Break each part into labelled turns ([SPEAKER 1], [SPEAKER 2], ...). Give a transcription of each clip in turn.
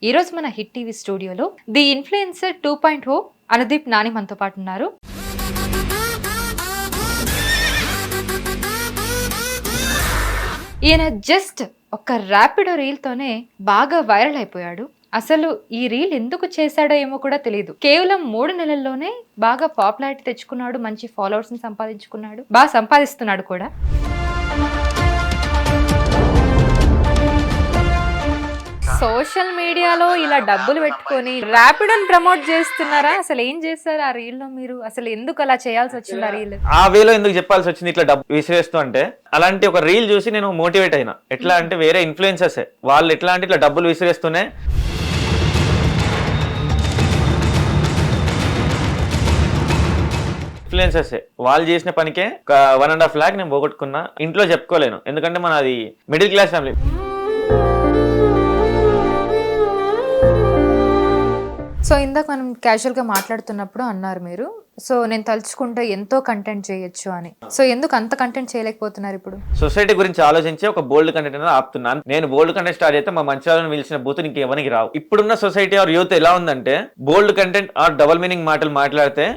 [SPEAKER 1] ఈరోజు మన hit TV స్టూడియోలో ది ఇన్ఫ్లుయెన్సర్ 2.0 అనుదీప్ నాని మనతో పాటు ఉన్నారు. ఈయన జస్ట్ ఒక ర్యాపిడో రీల్తోనే బాగా వైరల్ అయిపోయాడు. అసలు ఈ రీల్ ఎందుకు చేశాడో ఏమో కూడా తెలియదు. కేవలం 3 నెలల్లోనే బాగా పాపులారిటీ తెచ్చుకున్నాడు, మంచి ఫాలోవర్స్ ని సంపాదించుకున్నాడు, బాగా సంపాదిస్తున్నాడు కూడా. సోషల్ మీడియాలో ఇలా డబ్బులు పెట్టుకొని ర్యాపిడోని ప్రమోట్ చేస్తున్నారా? అసలు ఏం చేస్తారు ఆ రీల్ లో మీరు? అసలు ఎందుకు అలా చేయాల్సి వచ్చింది? ఆ రీల్
[SPEAKER 2] ఆ వేలో ఎందుకు చెప్పాల్సి వచ్చింది ఇట్లా డబ్బు విసిరేస్తూ అంటే, అలాంటి ఒక రీల్ చూసి నేను మోటివేట్ అయినా. ఎట్లా అంటే వేరే ఇన్ఫ్లుయెన్సర్స్ వాళ్ళు ఎట్లా అంటే ఇట్లా డబ్బులు విసిరేస్తూనే ఇన్ఫ్లుయెన్సర్స్ వాళ్ళు చేసిన పనికే 1.5 lakh నేను పోగొట్టుకున్నా. ఇంట్లో చెప్పుకోలేను, ఎందుకంటే మన అది మిడిల్ క్లాస్ ఫ్యామిలీ.
[SPEAKER 1] సో ఇందాక మనం క్యాజువల్ గా మాట్లాడుతున్నప్పుడు అన్నారు మీరు, సో నేను తలుచుకుంటే ఎంతో కంటెంట్ చేయొచ్చు అని. సో ఎందుకు అంత కంటెంట్ చేయలేకపోతున్నారు ఇప్పుడు?
[SPEAKER 2] సొసైటీ గురించి ఆలోచించి ఒక బోల్డ్ కంటెంట్ అనేది ఆపుతున్నాను. నేను బోల్డ్ కంటెంట్ స్టార్ట్ అయితే మా మంచాలను పిలిచిన బూతులు ఇంకెవరికి రావు. ఇప్పుడున్న సొసైటీ ఆర్ యూత్ ఎలా ఉందంటే, బోల్డ్ కంటెంట్ ఆర్ డబుల్ మీనింగ్ మాటలు మాట్లాడితే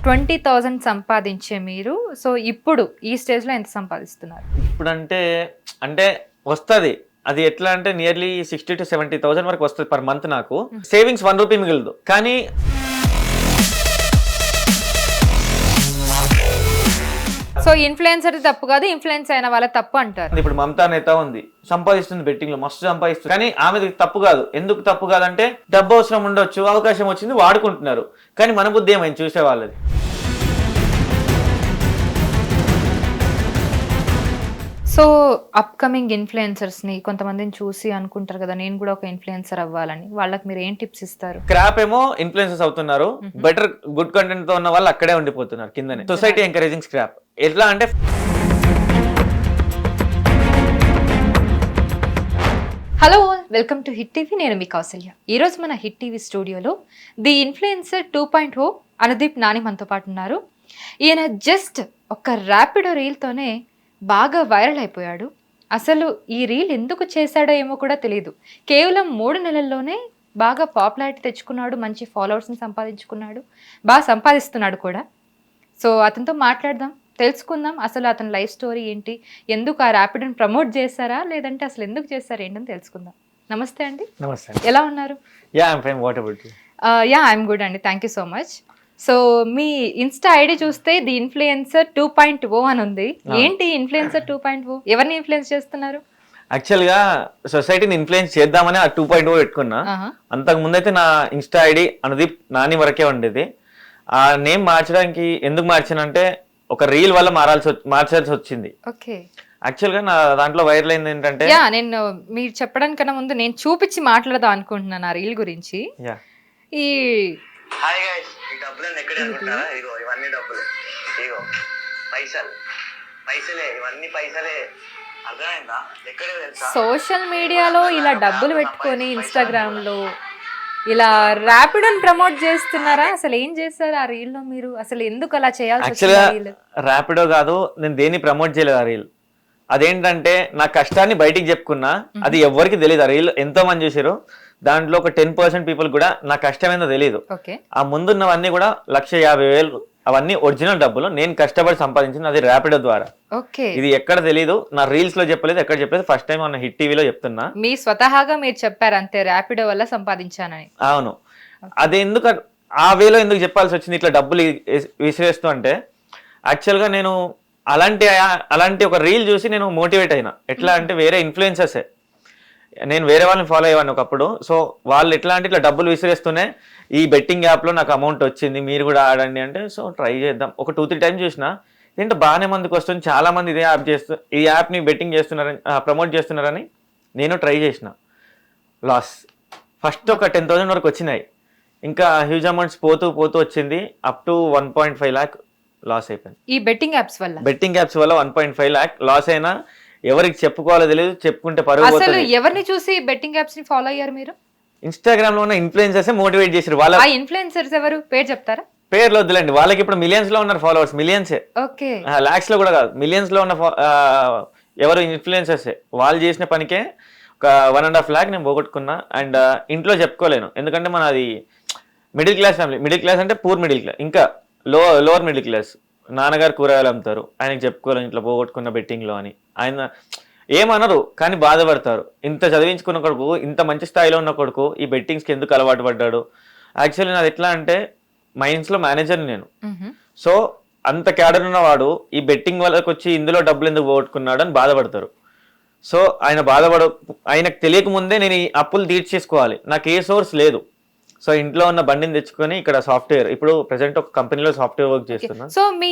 [SPEAKER 1] 20,000 సంపాదించే మీరు, సో ఇప్పుడు ఈ స్టేజ్ లో ఎంత సంపాదిస్తున్నారు?
[SPEAKER 2] ఇప్పుడంటే అంటే వస్తుంది అది ఎట్లా అంటే నియర్లీ 60,000 to 70,000 వరకు వస్తుంది పర్ మంత్. నాకు సేవింగ్స్ 1 రూపీ మిగలదు. కానీ
[SPEAKER 1] సో ఇన్ఫ్లుయెన్సర్ తప్పు కాదు, ఇన్ఫ్లుయెన్స్ అయిన వాళ్ళ తప్పు అంటారు.
[SPEAKER 2] ఇప్పుడు మమతా నేత ఉంది, సంపాదిస్తుంది, బెట్టింగ్ లో మస్తు సంపాదిస్తుంది. కానీ ఆమెది తప్పు కాదు. ఎందుకు తప్పు కాదంటే, డబ్బు అవసరం ఉండొచ్చు, అవకాశం వచ్చింది వాడుకుంటున్నారు. కానీ మన బుద్ధి ఏమైంది చూసే వాళ్ళది.
[SPEAKER 1] సో అప్కమింగ్ ఇన్ఫ్లుయెన్సర్స్ ని కొంతమందిని చూసి అనుకుంటారు కదా, నేను కూడా ఒక ఇన్ఫ్లుయెన్సర్ అవ్వాలని. వాళ్ళకి మీరు ఏం టిప్స్ ఇస్తారు?
[SPEAKER 2] క్రాప్ ఏమో ఇన్ఫ్లుయెన్సర్స్ అవుతున్నారు, బెటర్ గుడ్ కంటెంట్ తో ఉన్న వాళ్ళు అక్కడే ఉండిపోతున్నారు కిందనే. Society encouraging scrap. ఎట్లా అంటే,
[SPEAKER 1] hello, welcome to hit TV. నేను మీ కౌసల్య. ఈరోజు మన హిట్ టీవీ స్టూడియోలో ది ఇన్ఫ్లుయెన్సర్ 2.0 అనుదీప్ నాని మనతో పాటు ఉన్నారు. ఈయన జస్ట్ ఒక ర్యాపిడో రీల్తోనే బాగా వైరల్ అయిపోయాడు. అసలు ఈ రీల్ ఎందుకు చేశాడో ఏమో కూడా తెలియదు. కేవలం 3 నెలల్లోనే బాగా పాపులారిటీ తెచ్చుకున్నాడు, మంచి ఫాలోవర్స్ని సంపాదించుకున్నాడు, బాగా సంపాదిస్తున్నాడు కూడా. సో అతనితో మాట్లాడదాం, తెలుసుకుందాం అసలు అతని లైఫ్ స్టోరీ ఏంటి, ఎందుకు ఆ ర్యాపిడోని ప్రమోట్ చేశారా, లేదంటే అసలు ఎందుకు చేశారు ఏంటని తెలుసుకుందాం. నమస్తే అండి.
[SPEAKER 2] నమస్తే.
[SPEAKER 1] ఎలా ఉన్నారు?
[SPEAKER 2] Yeah I'm fine. What about you?
[SPEAKER 1] Yeah I'm good అండి, thank you so much. So మీ ఇన్స్టా ఐడి చూస్తే ది ఇన్ఫ్లుయెన్సర్ 2.0 అని ఉంది. ఏంటి ఇన్ఫ్లుయెన్సర్ 2.0? ఎవరిని ఇన్ఫ్లుయెన్స్ చేస్తున్నారు?
[SPEAKER 2] యాక్చువల్ గా సొసైటీని ఇన్ఫ్లుయెన్స్ చేద్దామని ఆ 2.0 పెట్టుకున్నా. అంతకు ముందైతే నా ఇన్స్టా ఐడి అనుదీప్ నాని వరకే ఉండేది. ఆ నేమ్ మార్చడానికి ఎందుకు మార్చానంటే, ఒక రీల్ వల్ల మార్చాల్సి వచ్చింది.
[SPEAKER 1] ఓకే.
[SPEAKER 2] యాక్చువల్ గా నా దాంట్లో వైరల్ అయింది ఏంటంటే,
[SPEAKER 1] నేను మీరు చెప్పడానికన్నా ముందు నేను చూపించి మాట్లాడదాం అనుకుంటున్నాను ఆ రీల్ గురించి. ఈ
[SPEAKER 2] హాయ్ గైస్, ఈ డబ్బులు ఎక్కడ అనుకుంటారా? ఇగో ఇవన్నీ డబ్బులే, ఇగో పైసలే, ఇవన్నీ పైసలే. అర్థమైందా? ఎక్కడే తెలుసా?
[SPEAKER 1] సోషల్ మీడియాలో ఇలా డబ్బులు పెట్టుకొని ఇన్స్టాగ్రామ్ లో ఇలా ర్యాపిడోని ప్రమోట్ చేస్తున్నారా? అసలు ఏం చేస్తారు ఆ రీల్ లో మీరు? అసలు ఎందుకు అలా చేయాల్సి వచ్చింది?
[SPEAKER 2] ర్యాపిడో కాదు, నేను దేన్ని ప్రమోట్ చేయలేదు ఆ రీల్. అదేంటంటే, నా కష్టాన్ని బయటికి చెప్పుకున్నా. అది ఎవరికి తెలియదు. ఆ రీల్ ఎంతో మంది చూసారు, దాంట్లో ఒక 10% పీపుల్ కూడా నా కష్టం ఏందో తెలియదు. ఆ ముందున్నవన్నీ కూడా 1,50,000 అవన్నీ ఒరిజినల్ డబ్బులు, నేను కష్టపడి సంపాదించింది, అది ర్యాపిడో ద్వారా. ఇది ఎక్కడ తెలియదు, నా రీల్స్ లో చెప్పలేదు, ఎక్కడ చెప్పలేదు. ఫస్ట్ టైం మన హిట్ టీవీలో చెప్తున్నా.
[SPEAKER 1] మీ స్వతహాగా మీరు చెప్పారు అంతే, ర్యాపిడో వల్ల సంపాదించానని.
[SPEAKER 2] అవును. అది ఎందుకు ఆ వేలో ఎందుకు చెప్పాల్సి వచ్చింది ఇట్లా డబ్బులు విసిరేస్తూ అంటే, యాక్చువల్ గా నేను అలాంటి ఒక రీల్ చూసి నేను మోటివేట్ అయినా. ఎట్లా అంటే, వేరే ఇన్ఫ్లుయెన్సర్స్ నేను వేరే వాళ్ళని ఫాలో అయ్యాను ఒకప్పుడు. సో వాళ్ళు ఎట్లా అంటే ఇట్లా డబ్బులు విసిరేస్తూనే, ఈ బెట్టింగ్ యాప్లో నాకు అమౌంట్ వచ్చింది, మీరు కూడా ఆడండి అంటే, సో ట్రై చేద్దాం. ఒక 2-3 టైమ్స్ చూసిన, ఏంటో బాగానే మందికి వస్తుంది, చాలా మంది ఈ యాప్ని బెట్టింగ్ చేస్తున్నారని, ప్రమోట్ చేస్తున్నారని నేను ట్రై చేసిన. లాస్ ఫస్ట్ ఒక 10,000 వరకు వచ్చినాయి. ఇంకా హ్యూజ్ అమౌంట్స్ పోతూ వచ్చింది, అప్ టు 1.5 lakh లాస్ అయిపోయింది.
[SPEAKER 1] ఈ బెట్టింగ్ యాప్స్ వల్ల
[SPEAKER 2] 1.5 lakh లాస్ అయినా ఎవరికి చెప్పుకోవాలో తెలియదు, చెప్పుకుంటే పరుగు పోతుంది.
[SPEAKER 1] అసలు ఎవరిని చూసి బెట్టింగ్ యాప్స్ ని ఫాలో అయ్యారు మీరు?
[SPEAKER 2] ఇన్స్టాగ్రామ్ లో ఉన్న ఇన్ఫ్లుయెన్సర్స్ మోటివేట్ చేశారు. వాళ్ళ
[SPEAKER 1] ఇన్ఫ్లుయెన్సర్స్ ఎవరు? పేరు చెప్తారా?
[SPEAKER 2] పేర్లు వద్దులేండి, వాళ్ళకి ఇప్పుడు మిలియన్స్ లో ఉన్నారు ఫాలోవర్స్. మిలియన్స్,
[SPEAKER 1] ఓకే,
[SPEAKER 2] లాక్స్ లో కూడా కాదు, మిలియన్స్ లో ఉన్న ఎవరు ఇన్ఫ్లుయెన్సర్సే వాళ్ళు చేసిన పనికే ఒక 1.5 lakh నేను పోగొట్టుకున్నా. అండ్ ఇంట్లో చెప్పుకోలేను, ఎందుకంటే అది middle class family. Middle class అంటే పూర్ మిడిల్ క్లాస్, ఇంకా లోవర్ మిడిల్ క్లాస్. నాన్నగారు కూరగాయలు అమ్ముతారు, ఆయనకి చెప్పుకోలేను ఇట్లా పోగొట్టుకున్న బెట్టింగ్లో అని. ఆయన ఏమనరు కానీ బాధపడతారు. ఇంత చదివించుకున్న కొడుకు, ఇంత మంచి స్థాయిలో ఉన్న కొడుకు ఈ బెట్టింగ్స్కి ఎందుకు అలవాటు పడ్డాడు. యాక్చువల్లీ నాది ఎట్లా అంటే మైన్స్లో మేనేజర్ని నేను. సో అంత క్యాడర్ ఉన్నవాడు ఈ బెట్టింగ్ వాళ్ళకి వచ్చి ఇందులో డబ్బులు ఎందుకు పోగొట్టుకున్నాడు అని బాధపడతారు. సో ఆయనకు తెలియక ముందే నేను ఈ అప్పులు తీర్చేసుకోవాలి, నాకు ఏ సోర్స్ లేదు. సో ఇంట్లో ఉన్న బండిని తెచ్చుకొని ఇక్కడ సాఫ్ట్వేర్, ఇప్పుడు ప్రెసెంట్ ఒక కంపెనీలో సాఫ్ట్వేర్ వర్క్ చేస్తున్నా.
[SPEAKER 1] సో మీ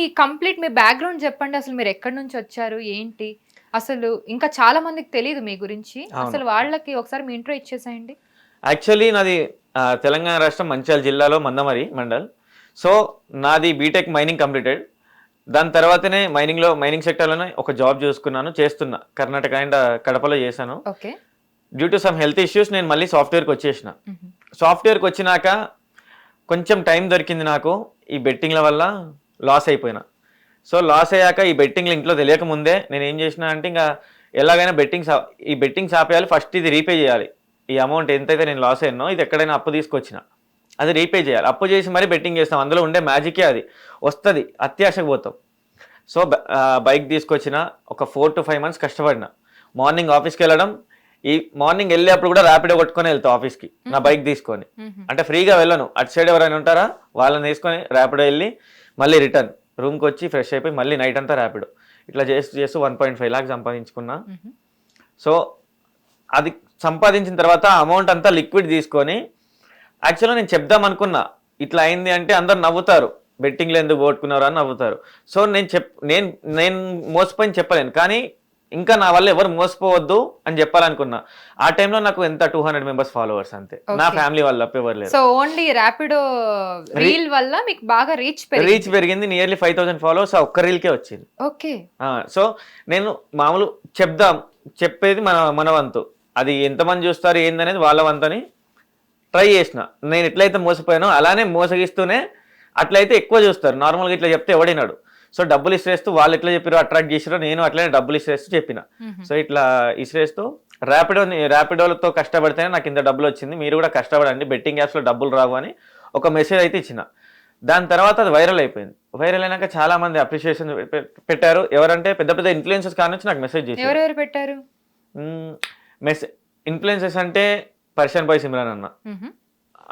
[SPEAKER 1] బ్యాక్గ్రౌండ్ చెప్పండి, అసలు మీరు ఎక్కడి నుంచి వచ్చారు ఏంటి, అసలు ఇంకా చాలా మందికి తెలియదు మీ గురించి. అసలు వాళ్ళకి ఒకసారి మీ ఇంట్రో ఇచ్చేసేయండి.
[SPEAKER 2] యాక్చువల్లీ నాది తెలంగాణ రాష్ట్రం మంచిర్యాల జిల్లాలో మందమరి మండల్. సో నాది బీటెక్ మైనింగ్ కంప్లీటెడ్. దాని తర్వాతనే మైనింగ్ సెక్టర్లోనే ఒక జాబ్ చేస్తున్నా కర్ణాటక అండ్ కడపలో చేశాను.
[SPEAKER 1] Okay.
[SPEAKER 2] Due to some health issues నేను మళ్ళీ సాఫ్ట్వేర్కి వచ్చేసిన. సాఫ్ట్వేర్కి వచ్చినాక కొంచెం టైం దొరికింది నాకు, ఈ బెట్టింగ్ల వల్ల లాస్ అయిపోయినా. సో లాస్ అయ్యాక ఈ బెట్టింగ్లు ఇంట్లో తెలియక ముందే నేను ఏం చేసిన అంటే ఇంకా ఎలాగైనా ఈ బెట్టింగ్స్ ఆపేయాలి, ఫస్ట్ ఇది రీపే చేయాలి. ఈ అమౌంట్ ఎంతైతే నేను లాస్ అయినో ఇది ఎక్కడైనా అప్పు తీసుకొచ్చిన అది రీపే చేయాలి. అప్పు చేసి మరీ బెట్టింగ్ చేస్తాం, అందులో ఉండే మ్యాజికే అది వస్తుంది, అత్యాశకు పోతాం. సో బైక్ తీసుకొచ్చిన ఒక 4 to 5 months కష్టపడిన. మార్నింగ్ ఆఫీస్కి వెళ్ళడం, ఈ మార్నింగ్ వెళ్ళేప్పుడు కూడా ర్యాపిడో కొట్టుకొని వెళ్తాం ఆఫీస్కి నా బైక్ తీసుకొని. అంటే ఫ్రీగా వెళ్ళను, అటు సైడ్ ఎవరైనా ఉంటారా వాళ్ళని తీసుకొని ర్యాపిడో వెళ్ళి మళ్ళీ రిటర్న్ రూమ్కి వచ్చి ఫ్రెష్ అయిపోయి మళ్ళీ నైట్ అంతా ర్యాపిడో. ఇట్లా చేస్తూ 1.5 lakh సంపాదించుకున్నా. సో అది సంపాదించిన తర్వాత అమౌంట్ అంతా లిక్విడ్ తీసుకొని యాక్చువల్గా నేను చెప్దాం అనుకున్నా ఇట్లా అయింది అంటే అందరు నవ్వుతారు, బెట్టింగ్లో ఎందుకు పోగొట్టుకున్నారు అని నవ్వుతారు. సో నేను మోసపోయి చెప్పలేను, కానీ ఇంకా నా వల్ల ఎవరు మోసపోవద్దు అని చెప్పాలనుకున్నా. ఆ టైంలో నాకు ఎంత 200 members ఫాలోవర్స్ అంతే, నా ఫ్యామిలీ వాళ్ళు ఎవరు లేరు.
[SPEAKER 1] సో ఓన్లీ ర్యాపిడో రీల్ వల్ల మీకు బాగా రీచ్
[SPEAKER 2] పెరిగింది. నియర్లీ 5,000 ఫాలోవర్స్ ఒక్క రీల్కే వచ్చింది.
[SPEAKER 1] ఓకే.
[SPEAKER 2] సో నేను మామూలు చెప్పేది మన వంతు, అది ఎంతమంది చూస్తారు ఏందనేది వాళ్ళ వంతు అని ట్రై చేసిన. నేను ఎట్లయితే మోసపోయానో అలానే మోసగిస్తూనే అట్లయితే ఎక్కువ చూస్తారు. నార్మల్గా ఇట్లా చెప్తే ఎవడినాడు. సో డబ్బులు ఇసిరేస్తూ వాళ్ళు ఎట్లా చెప్పారో అట్రాక్ట్ చేసారో నేను అట్లనే డబ్బులు ఇసిరేస్తూ చెప్పిన. సో ఇట్లా ఇసిరేస్తూ ర్యాపిడోలతో కష్టపడితేనే నాకు ఇంత డబ్బులు వచ్చింది, మీరు కూడా కష్టపడండి, బెట్టింగ్ యాప్స్లో డబ్బులు రావు అని ఒక మెసేజ్ అయితే ఇచ్చిన. దాని తర్వాత అది వైరల్ అయిపోయింది. వైరల్ అయినాక చాలా మంది అప్రిషియేషన్ పెట్టారు. ఎవరంటే పెద్ద పెద్ద ఇన్ఫ్లుయెన్సర్స్ కానుంచి నాకు మెసేజ్ చేశారు.
[SPEAKER 1] ఎవరెవరు పెట్టారు
[SPEAKER 2] ఇన్ఫ్లుయెన్సర్స్ అంటే పర్షన్ బాయ్ సిమ్రాన్ అన్న,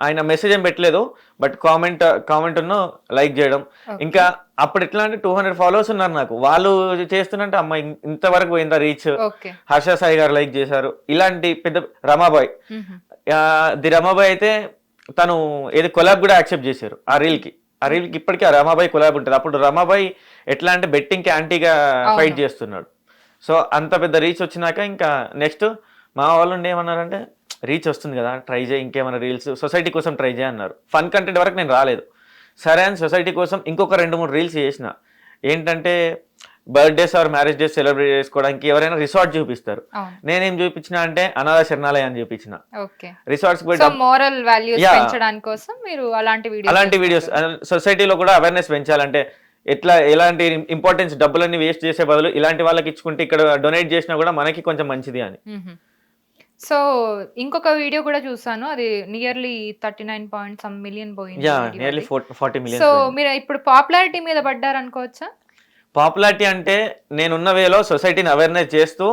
[SPEAKER 2] ఆయన మెసేజ్ ఏం పెట్టలేదు, బట్ కామెంట్ లైక్ చేయడం. ఇంకా అప్పుడు ఎట్లా అంటే 200 followers ఉన్నారు నాకు, వాళ్ళు చేస్తున్నంటే అమ్మ ఇంతవరకు పోయిందా రీచ్. హర్ష సాయి గారు లైక్ చేశారు. ఇలాంటి పెద్ద రమాబాయ్ అయితే తను ఏది కొలాబ్ కూడా యాక్సెప్ట్ చేశారు ఆ రీల్కి ఇప్పటికీ ఆ రమాబాయ్ కొలాబ్ ఉంటుంది. అప్పుడు రమాబాయ్ ఎట్లా అంటే బెట్టింగ్కి యాంటీగా ఫైట్ చేస్తున్నాడు. సో అంత పెద్ద రీచ్ వచ్చినాక ఇంకా నెక్స్ట్ మా వాళ్ళు ఏమన్నారంటే రీచ్ వస్తుంది కదా ట్రై చేయి, ఇంకేమైనా రీల్స్ సొసైటీ కోసం ట్రై చేయ అన్నారు. ఫన్ కంటెంట్ వరకు నేను రాలేదు. సరే అని సొసైటీ కోసం ఇంకొక 2-3 రీల్స్ చేసిన. ఏంటంటే birthdays or marriage days celebrate చేసుకోవడానికి ఎవరైనా రిసార్ట్ చూపిస్తారు, నేనేం చూపించిన అంటే అనాథ శరణాలయం అని చూపించిన. రిసార్ట్స్ అలాంటి వీడియోస్ సొసైటీలో కూడా అవేర్నెస్ పెంచాలంటే ఎలాంటి ఇంపార్టెన్స్ డబ్బులన్నీ వేస్ట్ చేసే బదులు ఇలాంటి వాళ్ళకి ఇచ్చుకుంటే ఇక్కడ డొనేట్ చేసినా కూడా మనకి కొంచెం మంచిది అని.
[SPEAKER 1] సో ఇంకొక వీడియో కూడా చూసాను, అది నియర్లీ 39 million పోయింది.
[SPEAKER 2] Nearly 40 million.
[SPEAKER 1] సో మీరు ఇప్పుడు పాపులారిటీ మీద పడ్డారు అనుకోవచ్చా?
[SPEAKER 2] పాపులారిటీ అంటే నేనున్న వేలో సొసైటీని అవేర్నెస్ చేస్తూ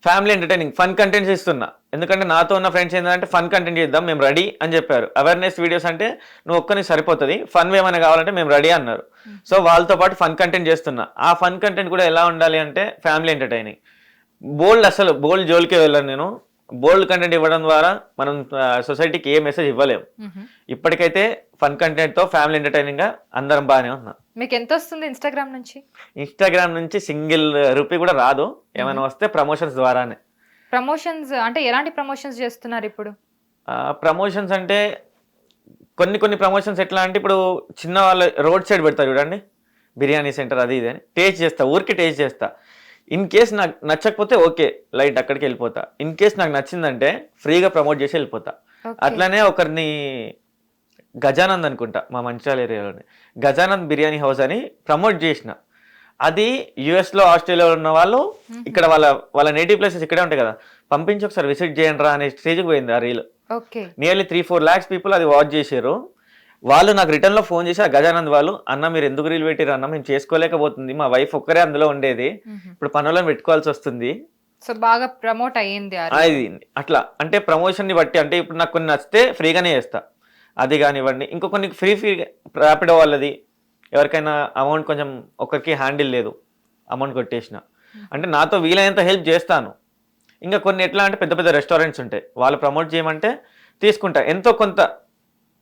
[SPEAKER 2] ఫ్యామిలీ ఎంటర్టైనింగ్ ఫన్ కంటెంట్స్ ఇస్తున్నా. ఎందుకంటే నాతో ఉన్న ఫ్రెండ్స్ ఏంటంటే ఫన్ కంటెంట్ చేద్దాం మేము రెడీ అని చెప్పారు. అవేర్నెస్ వీడియోస్ అంటే నువ్వు ఒక్కరికి సరిపోతుంది, ఫన్ ఏమైనా కావాలంటే మేము రెడీ అన్నారు. సో వాళ్ళతో పాటు ఫన్ కంటెంట్ చేస్తున్నా. ఆ ఫన్ కంటెంట్ కూడా ఎలా ఉండాలి అంటే ఫ్యామిలీ ఎంటర్టైనింగ్. బోల్డ్ జోలికే వెళ్ళాను నేను. బోల్డ్ కంటెంట్ ఇవ్వడం ద్వారా మనం సొసైటీకి ఏ మెసేజ్ ఇవ్వలేము. ఇప్పటికైతే ఫన్ కంటెంట్ తో ఫ్యామిలీ ఎంటర్టైనింగ్ గా అందరం బాగానే ఉన్నాం.
[SPEAKER 1] మీకు ఎంత వస్తుంది
[SPEAKER 2] ఇన్స్టాగ్రామ్ నుంచి సింగిల్ రూపీ కూడా రాదు, ఏమైనా వస్తే ప్రమోషన్స్ ద్వారానే.
[SPEAKER 1] ప్రమోషన్స్ అంటే ఎలాంటి ప్రమోషన్స్ చేస్తున్నారు ఇప్పుడు?
[SPEAKER 2] ప్రమోషన్స్ అంటే కొన్ని ప్రమోషన్స్ ఎట్లా అంటే ఇప్పుడు చిన్న వాళ్ళు రోడ్ సైడ్ పెడతారు చూడండి, బిర్యానీ సెంటర్ అది ఇది అని టేస్ట్ చేస్తా, ఊరికి టేస్ట్ చేస్తా. ఇన్ కేస్ నాకు నచ్చకపోతే ఓకే లైట్ అక్కడికి వెళ్ళిపోతా. ఇన్ కేస్ నాకు నచ్చిందంటే ఫ్రీగా ప్రమోట్ చేసి వెళ్ళిపోతా. అట్లానే ఒకరిని గజానంద్ అనుకుంటా మా మంచిర్యాల ఏరియాలోనే గజానంద్ బిర్యానీ హౌస్ అని ప్రమోట్ చేసిన. అది యుఎస్ లో ఆస్ట్రేలియాలో ఉన్న వాళ్ళు ఇక్కడ వాళ్ళ నేటివ్ ప్లేసెస్ ఇక్కడే ఉంటాయి కదా, పంపించి ఒకసారి విజిట్ చేయండి రా అనే స్టేజ్కి పోయింది ఆ reel.
[SPEAKER 1] Okay.
[SPEAKER 2] Nearly 3-4 lakhs people అది వాచ్ చేశారు. వాళ్ళు నాకు రిటర్న్ లో ఫోన్ చేసి, గజానంద్ వాళ్ళు, అన్న మీరు ఎందుకు రీల్ పెట్టారు అన్న, మేము చేసుకోలేకపోతుంది, మా వైఫ్ ఒక్కరే అందులో ఉండేది, ఇప్పుడు పనులను పెట్టుకోవాల్సి వస్తుంది.
[SPEAKER 1] సో బాగా ప్రమోట్ అయ్యింది
[SPEAKER 2] అది అట్లా అంటే ప్రమోషన్ ని బట్టి, అంటే ఇప్పుడు నాకు కొన్ని నచ్చితే ఫ్రీగానే చేస్తా, అది కానివ్వండి. ఇంకో కొన్ని ఫ్రీ ర్యాపిడో వాళ్ళది ఎవరికైనా అమౌంట్ కొంచెం ఒకరికి హ్యాండిల్ లేదు, అమౌంట్ కొట్టేసిన అంటే నాతో వీలైనంత హెల్ప్ చేస్తాను. ఇంకా కొన్ని ఎట్లా అంటే పెద్ద పెద్ద రెస్టారెంట్స్ ఉంటాయి, వాళ్ళు ప్రమోట్ చేయమంటే తీసుకుంటా, ఎంతో కొంత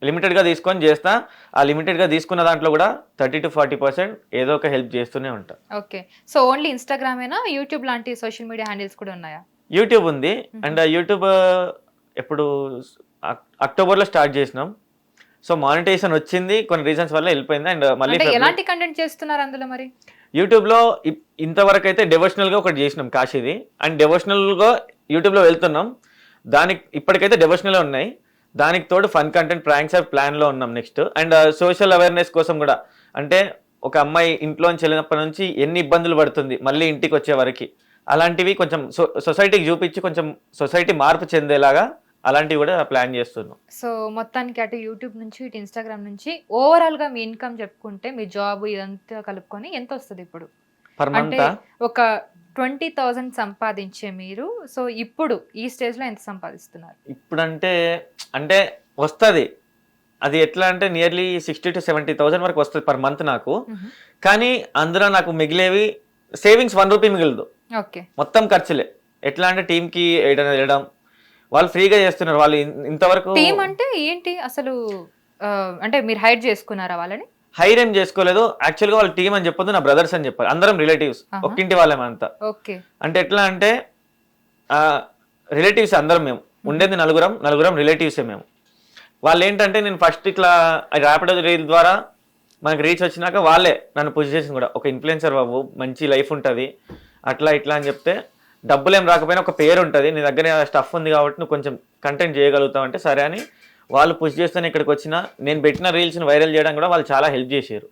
[SPEAKER 2] లిమిటెడ్గా తీసుకొని చేస్తా. ఆ లిమిటెడ్గా తీసుకున్న దాంట్లో కూడా 30-40% ఏదో ఒక హెల్ప్ చేస్తూనే ఉంటా.
[SPEAKER 1] ఓకే. సో ఓన్లీ ఇన్స్టాగ్రామేనా, యూట్యూబ్ లాంటి సోషల్ మీడియా హ్యాండిల్స్ కూడా ఉన్నాయా?
[SPEAKER 2] యూట్యూబ్ ఉంది, అండ్ యూట్యూబ్ ఎప్పుడు అక్టోబర్లో స్టార్ట్ చేసినాం. సో మానిటైజేషన్ వచ్చింది, కొన్ని రీజన్స్ వల్ల వెళ్ళిపోయింది. అండ్ మళ్ళీ
[SPEAKER 1] ఎలాంటి కంటెంట్ చేస్తున్నారు అందులో మరి?
[SPEAKER 2] యూట్యూబ్లో ఇంతవరకు అయితే డెవోషనల్గా ఒకటి చేసినాం కాశీది, అండ్ డెవోషనల్గా యూట్యూబ్లో వెళ్తున్నాం. దానికి ఇప్పటికైతే డెవోషనల్ ఉన్నాయి, దానికి తోడు ఫన్ కంటెంట్ ప్రాంక్స్ ప్లాన్లో ఉన్నాం నెక్స్ట్. అండ్ సోషల్ అవేర్నెస్ కోసం కూడా, అంటే ఒక అమ్మాయి ఇంట్లోంచి వెళ్ళినప్పటి నుంచి ఎన్ని ఇబ్బందులు పడుతుంది మళ్ళీ ఇంటికి వచ్చే వరకు, అలాంటివి కొంచెం సొసైటీకి చూపించి కొంచెం సొసైటీ మార్పు చెందేలాగా అలాంటివి కూడా ప్లాన్ చేస్తున్నాం.
[SPEAKER 1] సో మొత్తానికి అటు యూట్యూబ్ నుంచి ఇటు ఇన్స్టాగ్రామ్ నుంచి ఓవరాల్ గా మీ ఇన్కమ్ చెప్పుకుంటే మీ జాబ్ ఇదంతా కలుపుకొని ఎంత వస్తుంది ఇప్పుడు?
[SPEAKER 2] పర్ మంత్
[SPEAKER 1] ఒక 20,000 సంపాదించే మీరు, సో ఇప్పుడు ఈ స్టేజ్ లో ఎంత సంపాదిస్తున్నారు?
[SPEAKER 2] ఇప్పుడు అంటే వస్తుంది, అది ఎట్లా అంటే నియర్లీ 60,000-70,000 వరకు వస్తుంది పర్ మంత్ నాకు. కానీ అందులో నాకు మిగిలేవి సేవింగ్స్ 1 రూపీ మిగలదు.
[SPEAKER 1] ఓకే.
[SPEAKER 2] మొత్తం ఖర్చులే. ఎట్లా అంటే టీంకి ఏదైనా వెళ్ళడం, వాళ్ళు ఫ్రీగా చేస్తున్నారు. వాళ్ళు ఇంతవరకు
[SPEAKER 1] టీం అంటే ఏంటి అసలు? అంటే మీరు హైర్ చేసుకున్నారా వాళ్ళని?
[SPEAKER 2] హైర్ ఏం చేసుకోలేదు, యాక్చువల్గా వాళ్ళ టీం అని చెప్పొద్దు, నా బ్రదర్స్ అని చెప్పారు. అందరం రిలేటివ్స్, ఒక్కింటి వాళ్ళేమంతా.
[SPEAKER 1] ఓకే.
[SPEAKER 2] అంటే ఎట్లా అంటే రిలేటివ్స్ అందరం, మేము ఉండేది నలుగురం రిలేటివ్సే మేము. వాళ్ళు ఏంటంటే నేను ఫస్ట్ ఇట్లా ర్యాపిడో రీల్ ద్వారా మనకి రీచ్ వచ్చినాక వాళ్ళే నన్ను పుష్ చేసింది కూడా, ఒక ఇన్ఫ్లుయెన్సర్ బాబు, మంచి లైఫ్ ఉంటుంది అట్లా ఇట్లా అని చెప్తే, డబ్బులు ఏం రాకపోయినా ఒక పేరు ఉంటుంది, నీ దగ్గర స్టఫ్ ఉంది కాబట్టి నువ్వు కొంచెం కంటెంట్ చేయగలుగుతావు అంటే సరే అని వాళ్ళు పుష్ చేస్తేనే ఇక్కడికి వచ్చిన. నేను పెట్టిన రీల్స్ని వైరల్ చేయడం కూడా వాళ్ళు చాలా హెల్ప్ చేశారు.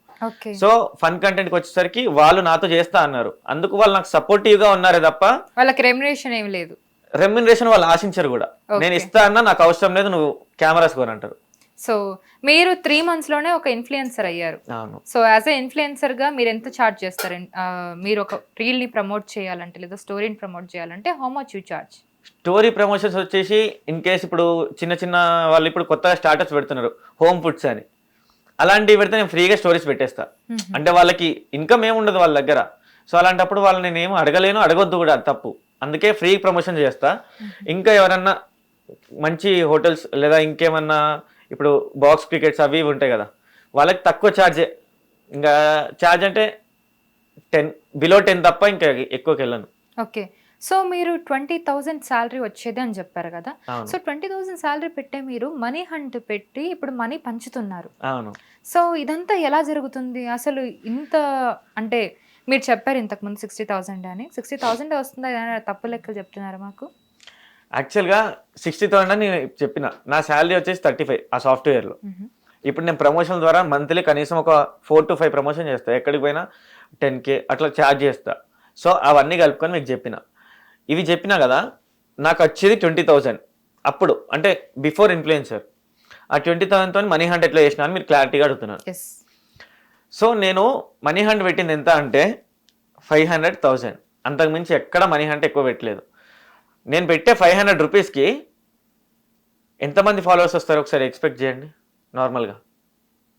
[SPEAKER 2] సో ఫన్ కంటెంట్కి వచ్చేసరికి వాళ్ళు నాతో చేస్తా అన్నారు, అందుకు వాళ్ళు నాకు సపోర్టివ్గా ఉన్నారే తప్ప
[SPEAKER 1] వాళ్ళకి రెమ్యునరేషన్ ఏమి లేదు.
[SPEAKER 2] రెమ్యునరేషన్ వాళ్ళు ఆశించారు కూడా, నేను ఇస్తా అన్నా నాకు అవసరం లేదు, నువ్వు కెమెరాస్ కోరంటారు.
[SPEAKER 1] సో మీరు 3 months లోనే ఒక ఇన్ఫ్లుయెన్సర్ అయ్యారు.
[SPEAKER 2] అవును.
[SPEAKER 1] సో యాజ్ ఎ ఇన్ఫ్లుయెన్సర్ గా మీరు ఎంత చార్జ్ చేస్తారు? మీరు ఒక రీల్ ని ప్రమోట్ చేయాలంటే లేదా స్టోరీని ప్రమోట్ చేయాలంటే how much you charge?
[SPEAKER 2] Story promotions వచ్చేసి ఇన్ కేస్ ఇప్పుడు చిన్న వాళ్ళు ఇప్పుడు కొత్తగా స్టార్టప్స్ పెడుతున్నారు, హోమ్ ఫుడ్స్ అని, అలాంటివి పెడితే నేను ఫ్రీగా స్టోరీస్ పెట్టేస్తా. అంటే వాళ్ళకి ఇన్కమ్ ఏముండదు వాళ్ళ దగ్గర. సో అలాంటప్పుడు వాళ్ళని నేను ఏమో అడగలేను, అడగొద్దు కూడా, అది తప్పు. అందుకే ఫ్రీ ప్రమోషన్ చేస్తా. ఇంకా ఎవరన్నా మంచి హోటల్స్ లేదా ఇంకేమన్నా ఇప్పుడు బాక్స్ క్రికెట్స్ అవి ఉంటాయి కదా, వాళ్ళకి తక్కువ ఛార్జే. ఇంకా ఛార్జ్ అంటే 10 బిలో 10 తప్ప ఇంకా ఎక్కువకి వెళ్ళను.
[SPEAKER 1] ఓకే. సో మీరు 20,000 శాలరీ వచ్చేది అని చెప్పారు కదా. సో 20,000 శాలరీ పెట్టే మీరు మనీ హంట్ పెట్టి ఇప్పుడు మనీ పంచుతున్నారు.
[SPEAKER 2] అవును.
[SPEAKER 1] సో ఇదంతా ఎలా జరుగుతుంది అసలు? ఇంత అంటే మీరు చెప్పారు ఇంతకుముందు 60,000 అని, 60,000 వస్తుందా? తప్పు లెక్కలు చెప్తున్నారా మాకు?
[SPEAKER 2] యాక్చువల్గా 60,000 అని చెప్పిన, నా శాలరీ వచ్చేసి 35 ఆ సాఫ్ట్వేర్లో. ఇప్పుడు నేను ప్రమోషన్ ద్వారా మంత్లీ కనీసం ఒక 4 to 5 ప్రమోషన్ చేస్తా, ఎక్కడికి పోయినా 10K అట్లా ఛార్జ్ చేస్తా. సో అవన్నీ కలుపుకొని మీకు ఇవి చెప్పినా కదా, నాకు వచ్చేది 20,000 అప్పుడు, అంటే బిఫోర్ ఇన్ఫ్లుయెన్సర్. ఆ 20,000తో మనీ హంట్ ఎట్లా చేసినా అని మీరు క్లారిటీగా అడుగుతున్నారు. సో నేను మనీ హంట్ పెట్టింది ఎంత అంటే 500,000, అంతకుమించి ఎక్కడ మనీ హంట్ ఎక్కువ పెట్టలేదు. నేను పెట్టే 500 రూపీస్కి ఎంతమంది ఫాలోవర్స్ వస్తారో ఒకసారి ఎక్స్పెక్ట్ చేయండి. నార్మల్గా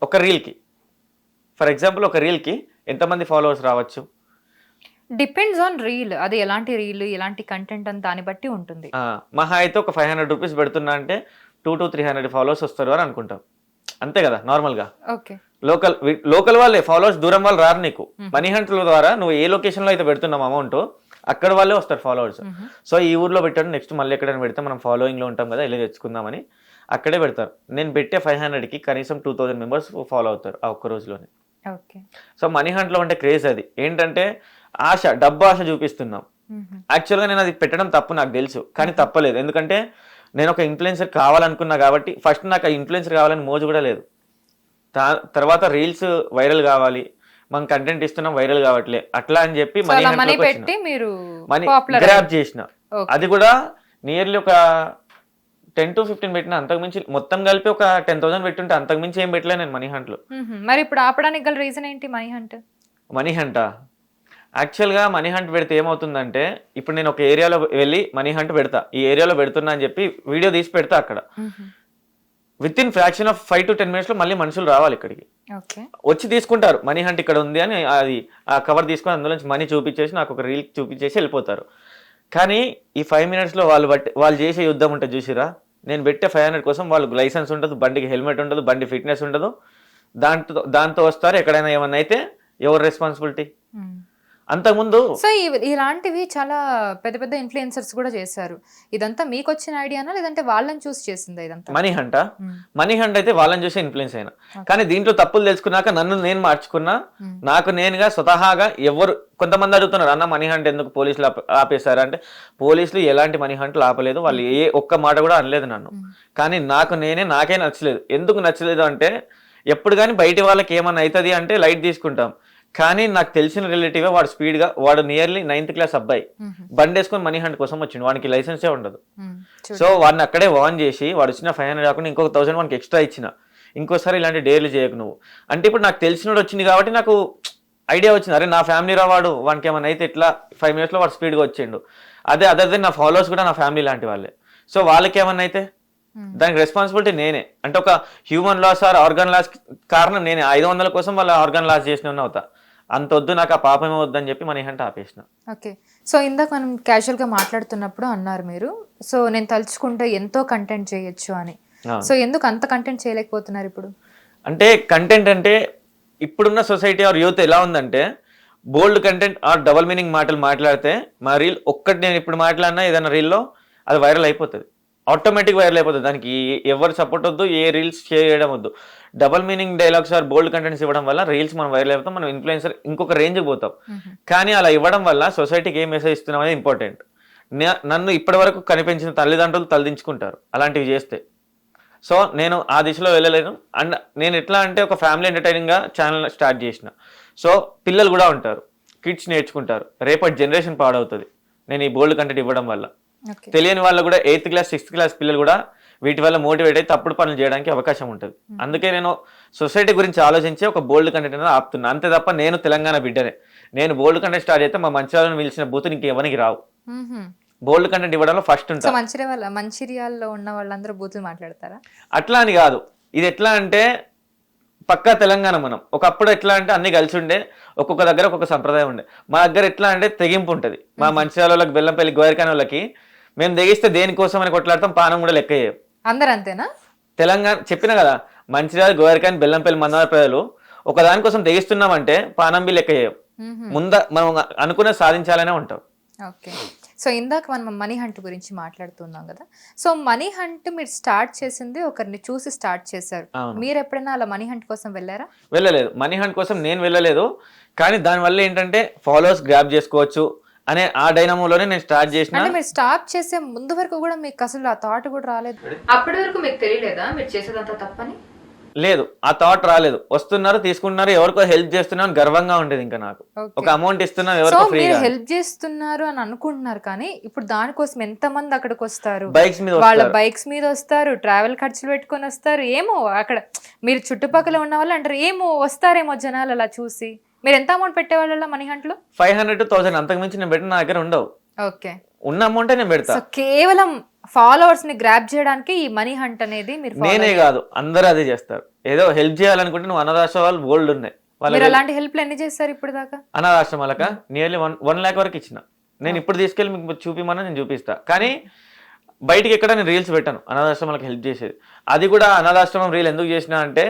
[SPEAKER 2] ఒక రీల్కి, ఫర్ ఎగ్జాంపుల్ ఒక రీల్కి ఎంతమంది ఫాలోవర్స్ రావచ్చు?
[SPEAKER 1] డిపెండ్స్ ఆన్ రీల్, అది ఎలాంటి రీల్, ఎలాంటి కంటెంట్ అని దాన్ని బట్టి ఉంటుంది.
[SPEAKER 2] మహా అయితే ఒక 500 రూపీస్ పెడుతున్నా అంటే 200 to 300 ఫాలోవర్స్ వస్తారు అని అనుకుంటాం, అంతే కదా నార్మల్గా.
[SPEAKER 1] ఓకే.
[SPEAKER 2] లోకల్ వాళ్ళే ఫాలోవర్స్, దూరం వాళ్ళు రారు నీకు. మనీ హంట్ల ద్వారా నువ్వు ఏ లొకేషన్లో అయితే పెడుతున్నావు అమౌంట్, అక్కడ వాళ్ళే వస్తారు ఫాలోవర్స్. సో ఈ ఊర్లో పెట్టాడు, నెక్స్ట్ మళ్ళీ ఎక్కడైనా పెడితే మనం ఫాలోయింగ్లో ఉంటాం కదా, ఇలా తెచ్చుకుందామని అక్కడే పెడతారు. నేను పెట్టే 500కి కనీసం 2,000 మెంబర్స్ ఫాలో అవుతారు ఆ ఒక్క రోజులోనే. సో మనీ హంట్లో ఉంటే క్రేజ్ అది ఏంటంటే ఆశ, డబ్బు ఆశ చూపిస్తున్నాం. యాక్చువల్గా నేను అది పెట్టడం తప్పు నాకు తెలుసు, కానీ తప్పలేదు. ఎందుకంటే నేను ఒక ఇన్ఫ్లుయెన్సర్ కావాలనుకున్నా కాబట్టి ఫస్ట్ నాకు ఆ ఇన్ఫ్లుయెన్సర్ కావాలని మోజు కూడా లేదు. తర్వాత రీల్స్ వైరల్ కావాలి, మనం కంటెంట్ ఇస్తున్నాం వైరల్ కావట్లే అట్లా అని చెప్పి
[SPEAKER 1] సో అలా మనీ పెట్టి మీరు
[SPEAKER 2] మనీ
[SPEAKER 1] పాపులర్
[SPEAKER 2] గ్రాప్ చేసిన. అది కూడా నియర్లీ ఒక 10 to 15 పెట్టిన, అంతకుమించి మొత్తం కలిపి ఒక 10,000 పెట్టుంటే అంతకుమించి ఏం పెట్టలే నేను మనీ హంట్లో.
[SPEAKER 1] మరి ఇప్పుడు ఆపడానికి గల రీజన్ ఏంటి మనీ హంట్?
[SPEAKER 2] మనీ హంటా యాక్చువల్గా మనీ హంట్ పెడితే ఏమవుతుందంటే, ఇప్పుడు నేను ఒక ఏరియాలో వెళ్ళి మనీ హంట్ పెడతా, ఈ ఏరియాలో పెడుతున్నా అని చెప్పి వీడియో తీసి పెడతా. అక్కడ with in fraction of 5 to 10 minutes లో మళ్ళీ మనుషులు రావాలి ఇక్కడికి, వచ్చి తీసుకుంటారు మనీ హంట్ ఇక్కడ ఉంది అని. అది ఆ కవర్ తీసుకొని అందులోంచి మనీ చూపించేసి నాకు ఒక రీల్ చూపించేసి వెళ్ళిపోతారు. కానీ ఈ 5 minutes లో వాళ్ళు చేసే యుద్ధం ఉంటుంది చూసిరా. నేను పెట్టే 500 కోసం వాళ్ళకి లైసెన్స్ ఉండదు, బండికి హెల్మెట్ ఉండదు, బండి ఫిట్నెస్ ఉండదు. దాంతో వస్తారు. ఎక్కడైనా ఏమన్నా అయితే ఎవరు రెస్పాన్సిబిలిటీ? అంతకుముందు
[SPEAKER 1] సో ఇలాంటివి చాలా పెద్ద పెద్ద ఇన్ఫ్లుయెన్సర్స్ కూడా చేశారు. ఇదంతా మీకు వచ్చిన ఐడియానా లేదంటే వాళ్ళని చూసి చేసిందా ఇదంతా?
[SPEAKER 2] మనీ హంట్ అయితే వాళ్ళని చూసి ఇన్ఫ్లుయెన్స్ అయినా, కానీ దీంట్లో తప్పులు తెలుసుకున్నాక నన్ను నేను మార్చుకున్నా. నాకు నేనుగా స్వతహాగా ఎవరు కొంతమంది అడుగుతున్నారు, అన్న మనీ హంట్ ఎందుకు పోలీసులు ఆపేశారు అంటే, పోలీసులు ఎలాంటి మనీ హంట్లు ఆపలేదు, వాళ్ళు ఏ ఒక్క మాట కూడా అనలేదు నన్ను. కానీ నాకే నచ్చలేదు. ఎందుకు నచ్చలేదు అంటే, ఎప్పుడు కానీ బయట వాళ్ళకి ఏమన్నా అవుతుంది అంటే లైట్ తీసుకుంటాం. కానీ నాకు తెలిసిన రిలేటివే వాడు స్పీడ్గా, వాడు నియర్లీ 9th class అబ్బాయి బండి వేసుకొని మనీ హంట్ కోసం వచ్చిండు. వానికి లైసెన్సే ఉండదు. సో వాడిని అక్కడే వార్న్ చేసి, వాడు వచ్చిన 500 కాకుండా ఇంకొక 1000 వానికి ఎక్స్ట్రా ఇచ్చిన, ఇంకోసారి ఇలాంటి డేర్లు చేయకు నువ్వు అంటే. ఇప్పుడు నాకు తెలిసినోడు వచ్చింది కాబట్టి నాకు ఐడియా వచ్చింది, అరే నా ఫ్యామిలీ రా వానికి ఏమన్నా అయితే ఇట్లా 5 minutes లో వాడు స్పీడ్గా వచ్చిండు. అదే అదర్ నా ఫాలోవర్స్ కూడా నా ఫ్యామిలీ లాంటి వాళ్ళే. సో వాళ్ళకి ఏమన్నా అయితే దానికి రెస్పాన్సిబిలిటీ నేనే. అంటే ఒక human loss or organ loss కారణం నేనే. 500 కోసం వాళ్ళ ఆర్గన్ లాస్ చేసిన అవుతా. అంత వద్దు, నాకు ఆ పాపమే వద్దని చెప్పి మనీ హంట్ ఆపేసిన.
[SPEAKER 1] ఓకే. సో ఇందాక మనం క్యాజువల్గా మాట్లాడుతున్నప్పుడు అన్నారు మీరు, సో నేను తలుచుకుంటే ఎంతో కంటెంట్ చేయొచ్చు అని. సో ఎందుకు అంత కంటెంట్ చేయలేకపోతున్నారు ఇప్పుడు? అంటే
[SPEAKER 2] కంటెంట్ అంటే ఇప్పుడున్న సొసైటీ ఆర్ యూత్ ఎలా ఉందంటే, బోల్డ్ కంటెంట్ ఆర్ డబల్ మీనింగ్ మాటలు మాట్లాడితే మా రీల్ ఒక్కటి నేను ఇప్పుడు మాట్లాడినా ఏదైనా రీల్లో అది వైరల్ అయిపోతుంది, ఆటోమేటిక్ వైరల్ అయిపోతుంది. దానికి ఎవరు సపోర్ట్ వద్దు, ఏ రీల్స్ చేయడం వద్దు. Double meaning dialogues or bold contents ఇవ్వడం వల్ల రీల్స్ మనం వైరల్ అయిపోతాం, మనం ఇన్ఫ్లుయెన్సర్ ఇంకొక రేంజ్కి పోతాం. కానీ అలా ఇవ్వడం వల్ల సొసైటీకి ఏం మెసేజ్ ఇస్తున్నాం అనేది ఇంపార్టెంట్. నన్ను ఇప్పటి వరకు కనిపించిన తల్లిదండ్రులు తలదించుకుంటారు అలాంటివి చేస్తే. సో నేను ఆ దిశలో వెళ్ళలేను. అండ్ నేను ఎట్లా అంటే ఒక ఫ్యామిలీ ఎంటర్టైనింగ్గా ఛానల్ స్టార్ట్ చేసిన. సో పిల్లలు కూడా ఉంటారు, కిడ్స్ నేర్చుకుంటారు, రేపటి జనరేషన్ పాడవుతుంది నేను ఈ బోల్డ్ కంటెంట్ ఇవ్వడం వల్ల. తెలియని వాళ్ళు కూడా 8th class 6th class పిల్లలు కూడా వీటి వల్ల మోటివేట్ అయితే తప్పుడు పనులు చేయడానికి అవకాశం ఉంటుంది. అందుకే నేను సొసైటీ గురించి ఆలోచించి ఒక బోల్డ్ కంటెంట్ అనేది ఆపుతున్నా, అంతే తప్ప నేను తెలంగాణ బిడ్డనే. నేను బోల్డ్ కంటెంట్ స్టార్ట్ అయితే మా మంచిర్యాలను పిలిచిన బూతులు ఇంకెవరికి రావు. బోల్డ్ కంటెంట్ ఇవ్వడంలో ఫస్ట్ ఉంటా. మంచిర్యాలలో ఉన్న వాళ్ళందరూ బూతులు మాట్లాడతారా? అట్లా అని కాదు. ఇది ఎట్లా అంటే పక్కా తెలంగాణ మనం. ఒకప్పుడు ఎట్లా అంటే అన్ని కలిసి ఉండే, ఒక్కొక్క దగ్గర ఒక్కొక్క సంప్రదాయం ఉండే. మా దగ్గర ఎట్లా అంటే తెగింపు ఉంటుంది. మా మంచిర్యాల వాళ్ళకి, బెల్లంపల్లి, గోయర్కాని వాళ్ళకి మేము తెగిస్తే దేనికోసం అని కొట్లాడతాం, పానం కూడా లెక్క చేయవు. అందరూ అంతేనా? తెలంగాణ చెప్పిన కదా, మంచిర్యాల, గోయర్కాని, బెల్లంపల్లి, మందవారి ప్రజలు ఒక దానికోసం తెగిస్తున్నామంటే పానం బి లెక్క చేయవు. మనం అనుకున్న సాధించాలనే ఉంటాం. ఓకే. సో ఇందాక మనం మనీ హంట్ గురించి మాట్లాడుతున్నాం కదా. సో మనీ హంట్ మీరు స్టార్ట్ చేసింది ఒకరిని చూసి స్టార్ట్ చేశారు. మీరు ఎప్పుడైనా అలా మనీ హంట్ కోసం వెళ్ళారా? వెళ్ళలేదు. మనీ హంట్ కోసం నేను వెళ్ళలేదు. కానీ దానివల్ల ఏంటంటే ఫాలోవర్స్ గ్రాప్ చేసుకోవచ్చు అనే ఆ డైనమోలోనే నేను స్టార్ట్ చేసిన. మీరు స్టార్ట్ చేసే ముందు వరకు కూడా మీకు అసలు ఆ థాట్ కూడా రాలేదు? అప్పటి వరకు మీకు తెలియలేదా మీరు చేసేదంతా తప్పని? లేదు, ఆ థాట్ రాలేదు. వస్తున్నారు, తీసుకుంటున్నారు, ఎవరికో హెల్ప్ చేస్తున్నారు గర్వంగా ఉండేది. ఇంకా నాకు ఒక అమౌంట్ ఇస్తున్నారు, ఎవరికో ఫ్రీగా హెల్ప్ చేస్తున్నారు అని అనుకుంటున్నారు. కానీ ఇప్పుడు దానికోసం ఎంత మంది అక్కడికి వస్తారు, బైక్స్ మీద, వాళ్ళ బైక్స్ మీద వస్తారు, ట్రావెల్ ఖర్చులు పెట్టుకొని వస్తారు. ఏమో అక్కడ మీరు చుట్టుపక్కల ఉన్న వాళ్ళు అంటారు ఏమో వస్తారేమో జనాలు అలా చూసి. మీరు ఎంత అమౌంట్ పెట్టేవాళ్ళ మనీ హంట్లో? 500 to 1000 అంతకు మించి నేను పెట్టిన నా దగ్గర ఉండవు. ఓకే. ఉన్న అమౌంట్ నేను పెడతా. కేవలం ఫాలోవర్స్ ని గ్రాప్ చేయడానికి ఈ మనీ హంట్ అనేది మీరు నేనే కాదు అందరూ అదే చేస్తారు. ఏదో హెల్ప్ చేయాలనుకుంటే నువ్వు అనాథాశ్రమాలు బోల్డ్ ఉన్నాయి. మీరు అలాంటి హెల్ప్ ఎన్ని చేస్తారు ఇప్పుడు దాకా? అనాథాశ్రమాలక నియర్లీ 1 lakh వరకు ఇచ్చిన. నేను ఇప్పుడు తీసుకెళ్ళి మీకు చూపిమని నేను చూపిస్తా. కానీ బయటికి ఎక్కడ నేను రీల్స్ పెట్టాను అనాథాశ్రమాలకు హెల్ప్ చేసేది. అది కూడా అనాథాశ్రమం రీల్ ఎందుకు చేసిన అంటే,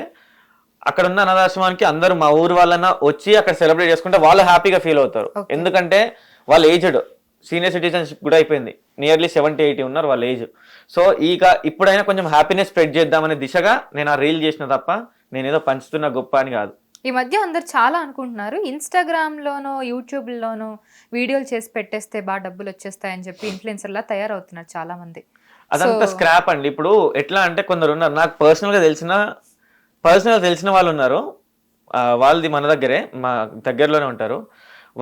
[SPEAKER 2] అక్కడ ఉన్న అనాథాశ్రమానికి అందరూ మా ఊరు వాళ్ళన్నా వచ్చి అక్కడ సెలబ్రేట్ చేసుకుంటే వాళ్ళు హ్యాపీగా ఫీల్ అవుతారు. ఎందుకంటే వాళ్ళు ఏజ్డ్, సీనియర్ సిటిజన్షిప్ కూడా అయిపోయింది, నియర్లీ 70-80 ఉన్నారు వాళ్ళ ఏజ్. సో ఇప్పుడైనా కొంచెం హ్యాపీనెస్ స్ప్రెడ్ చేద్దామనే దిశగా నేను ఆ రీల్ చేసిన తప్ప నేనేదో పంచుతున్నా గొప్ప అని కాదు. ఈ మధ్య అందరు చాలా అనుకుంటున్నారు ఇన్స్టాగ్రామ్లోనో యూట్యూబ్లోనో వీడియోలు చేసి పెట్టేస్తే బాగా డబ్బులు వచ్చేస్తాయని చెప్పి ఇన్ఫ్లుయెన్సర్లా తయారవుతున్నారు చాలా మంది. అదంతా స్క్రాప్ అండి. ఇప్పుడు ఎట్లా అంటే కొందరు ఉన్నారు, నాకు పర్సనల్గా తెలిసిన వాళ్ళు ఉన్నారు, వాళ్ళది మన దగ్గరే, మా దగ్గరలోనే ఉంటారు.